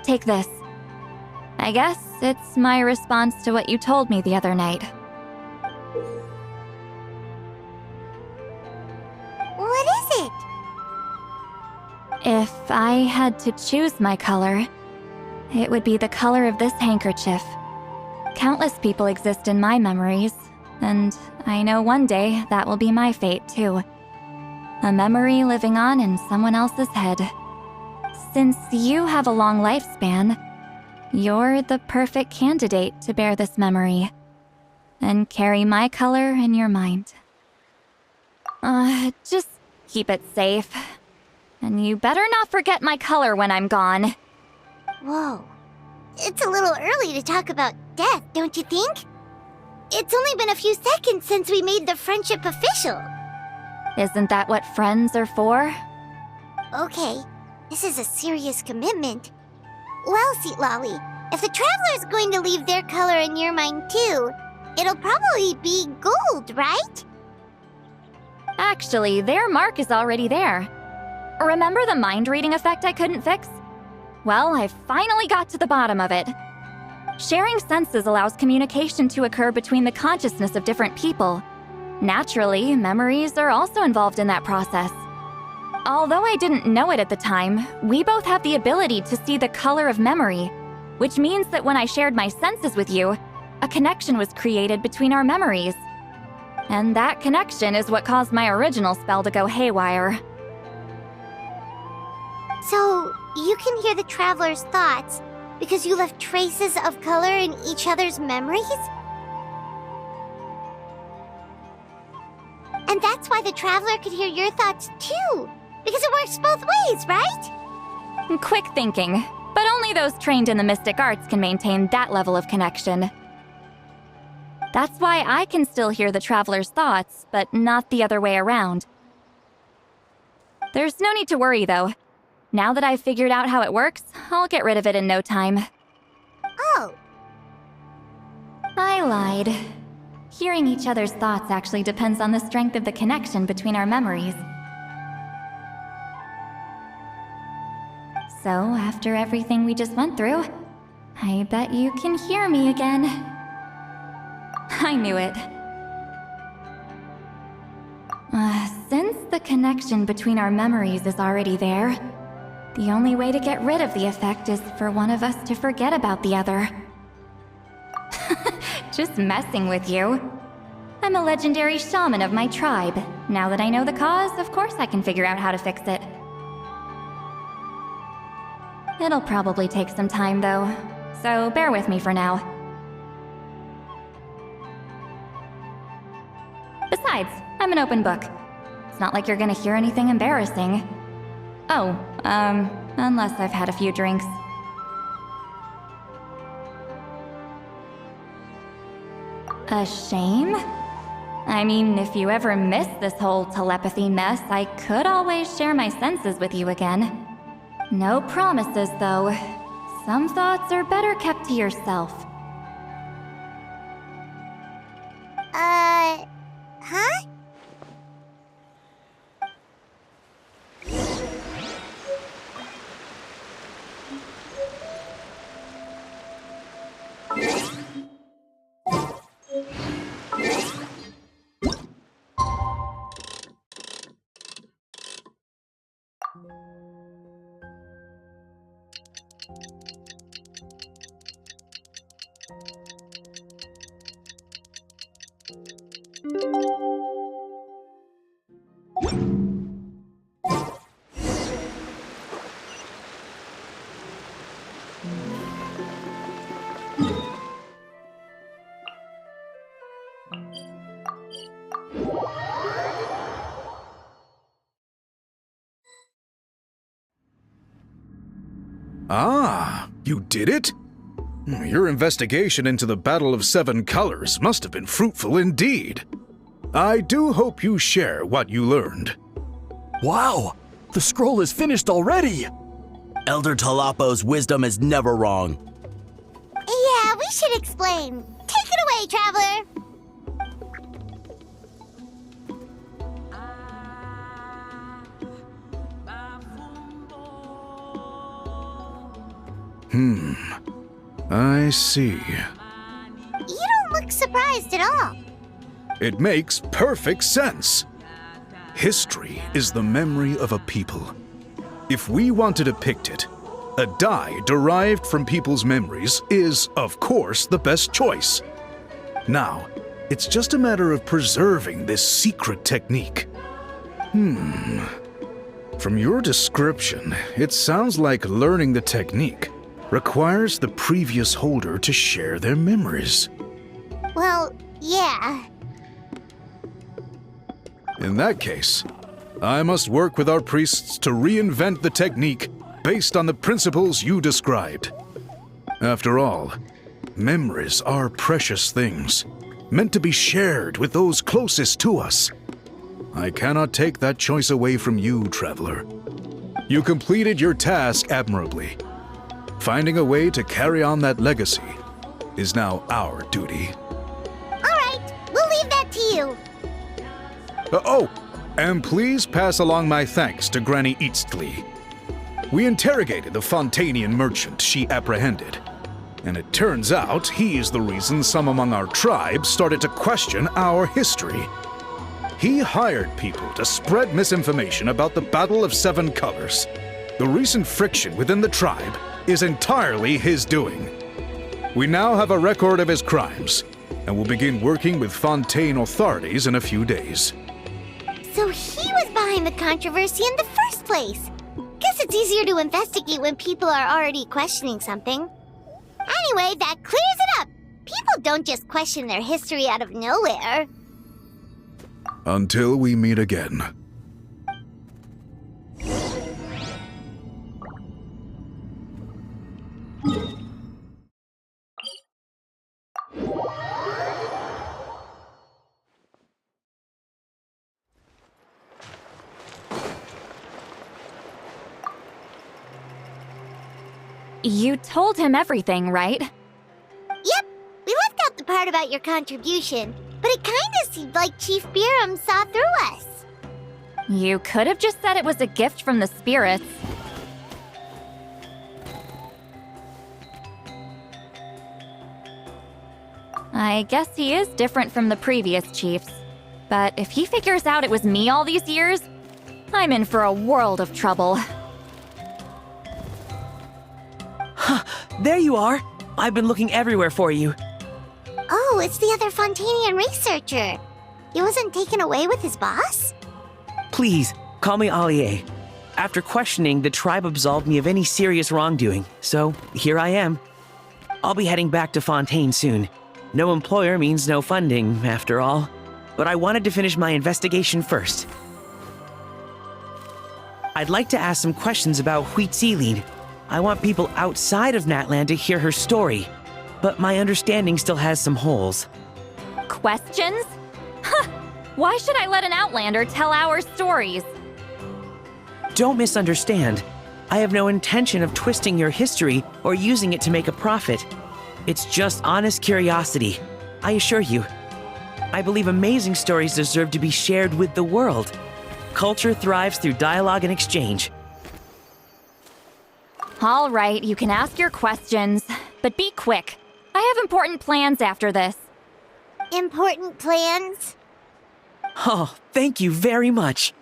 Take this. I guess it's my response to what you told me the other night. What is it? If I had to choose my color, it would be the color of this handkerchief. Countless people exist in my memories, and I know one day that will be my fate too. A memory living on in someone else's head. Since you have a long lifespan, you're the perfect candidate to bear this memory and carry my color in your mind. Just keep it safe. And you better not forget my color when I'm gone. Whoa. It's a little early to talk about death, don't you think? It's only been a few seconds since we made the friendship official. Isn't that what friends are for? Okay, this is a serious commitment. Well, Citlali, if the Traveler's going to leave their color in your mind too, it'll probably be gold, right? Actually, their mark is already there. Remember the mind reading effect I couldn't fix? Well, I finally got to the bottom of it. Sharing senses allows communication to occur between the consciousness of different people. Naturally, memories are also involved in that process. Although I didn't know it at the time, we both have the ability to see the color of memory, which means that when I shared my senses with you, a connection was created between our memories. And that connection is what caused my original spell to go haywire. So, you can hear the Traveler's thoughts because you left traces of color in each other's memories? And that's why the Traveler could hear your thoughts too, because it works both ways, right? Quick thinking, but only those trained in the mystic arts can maintain that level of connection. That's why I can still hear the Traveler's thoughts, but not the other way around. There's no need to worry, though. Now that I've figured out how it works, I'll get rid of it in no time. Oh. I lied. Hearing each other's thoughts actually depends on the strength of the connection between our memories. So, after everything we just went through, I bet you can hear me again. I knew it. Since the connection between our memories is already there, the only way to get rid of the effect is for one of us to forget about the other. Just messing with you. I'm a legendary shaman of my tribe. Now that I know the cause, of course I can figure out how to fix it. It'll probably take some time, though, so bear with me for now. Besides, I'm an open book. It's not like you're gonna hear anything embarrassing. Oh, unless I've had a few drinks. A shame? I mean, if you ever miss this whole telepathy mess, I could always share my senses with you again. No promises, though. Some thoughts are better kept to yourself. Huh? Ah, you did it? Your investigation into the Battle of Seven Colors must have been fruitful indeed. I do hope you share what you learned. Wow! The scroll is finished already! Elder Talapo's wisdom is never wrong. Yeah, we should explain. Take it away, Traveler! I see. You don't look surprised at all. It makes perfect sense. History is the memory of a people. If we want to depict it, a dye derived from people's memories is, of course, the best choice. Now, it's just a matter of preserving this secret technique. From your description, it sounds like learning the technique requires the previous holder to share their memories. Well, yeah. In that case, I must work with our priests to reinvent the technique based on the principles you described. After all, memories are precious things, meant to be shared with those closest to us. I cannot take that choice away from you, Traveler. You completed your task admirably. Finding a way to carry on that legacy is now our duty. All right, we'll leave that to you. And please pass along my thanks to Granny Eastly. We interrogated the Fontanian merchant she apprehended, and it turns out he is the reason some among our tribe started to question our history. He hired people to spread misinformation about the Battle of Seven Colors. The recent friction within the tribe is entirely his doing. We now have a record of his crimes, and will begin working with Fontaine authorities in a few days. So he was behind the controversy in the first place. Guess it's easier to investigate when people are already questioning something. Anyway, that clears it up. People don't just question their history out of nowhere. Until we meet again. You told him everything, right? Yep. We left out the part about your contribution, but it kinda seemed like Chief Biram saw through us. You could have just said it was a gift from the spirits. I guess he is different from the previous chiefs. But if he figures out it was me all these years, I'm in for a world of trouble. There you are! I've been looking everywhere for you. Oh, it's the other Fontanian researcher. He wasn't taken away with his boss? Please, call me Allier. After questioning, the tribe absolved me of any serious wrongdoing, so here I am. I'll be heading back to Fontaine soon. No employer means no funding, after all. But I wanted to finish my investigation first. I'd like to ask some questions about Citlali. I want people outside of Natlan to hear her story, but my understanding still has some holes. Questions? Huh! Why should I let an Outlander tell our stories? Don't misunderstand. I have no intention of twisting your history or using it to make a profit. It's just honest curiosity, I assure you. I believe amazing stories deserve to be shared with the world. Culture thrives through dialogue and exchange. All right, you can ask your questions, but be quick. I have important plans after this. Important plans? Oh, thank you very much.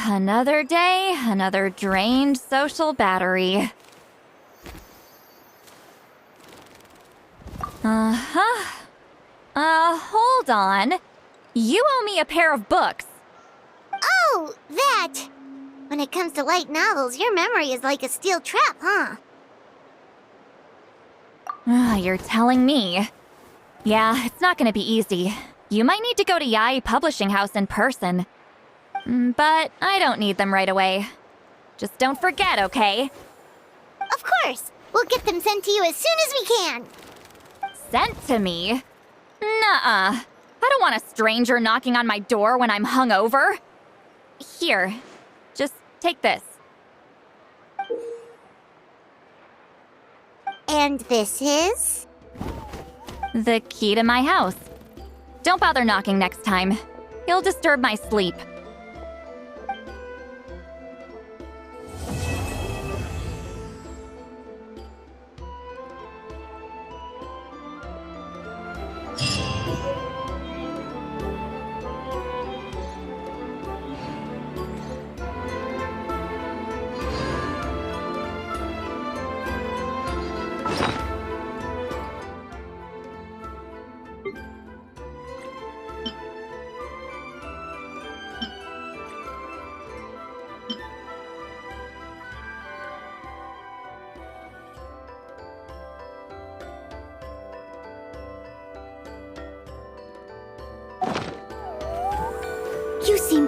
Another day, another drained social battery. Hold on. You owe me a pair of books. Oh, that! When it comes to light novels, your memory is like a steel trap, huh? You're telling me. Yeah, it's not gonna be easy. You might need to go to Yai Publishing House in person. But I don't need them right away. Just don't forget, okay? Of course! We'll get them sent to you as soon as we can! Sent to me? Nuh-uh. I don't want a stranger knocking on my door when I'm hungover. Here, just take this. And this is? The key to my house. Don't bother knocking next time. You'll disturb my sleep.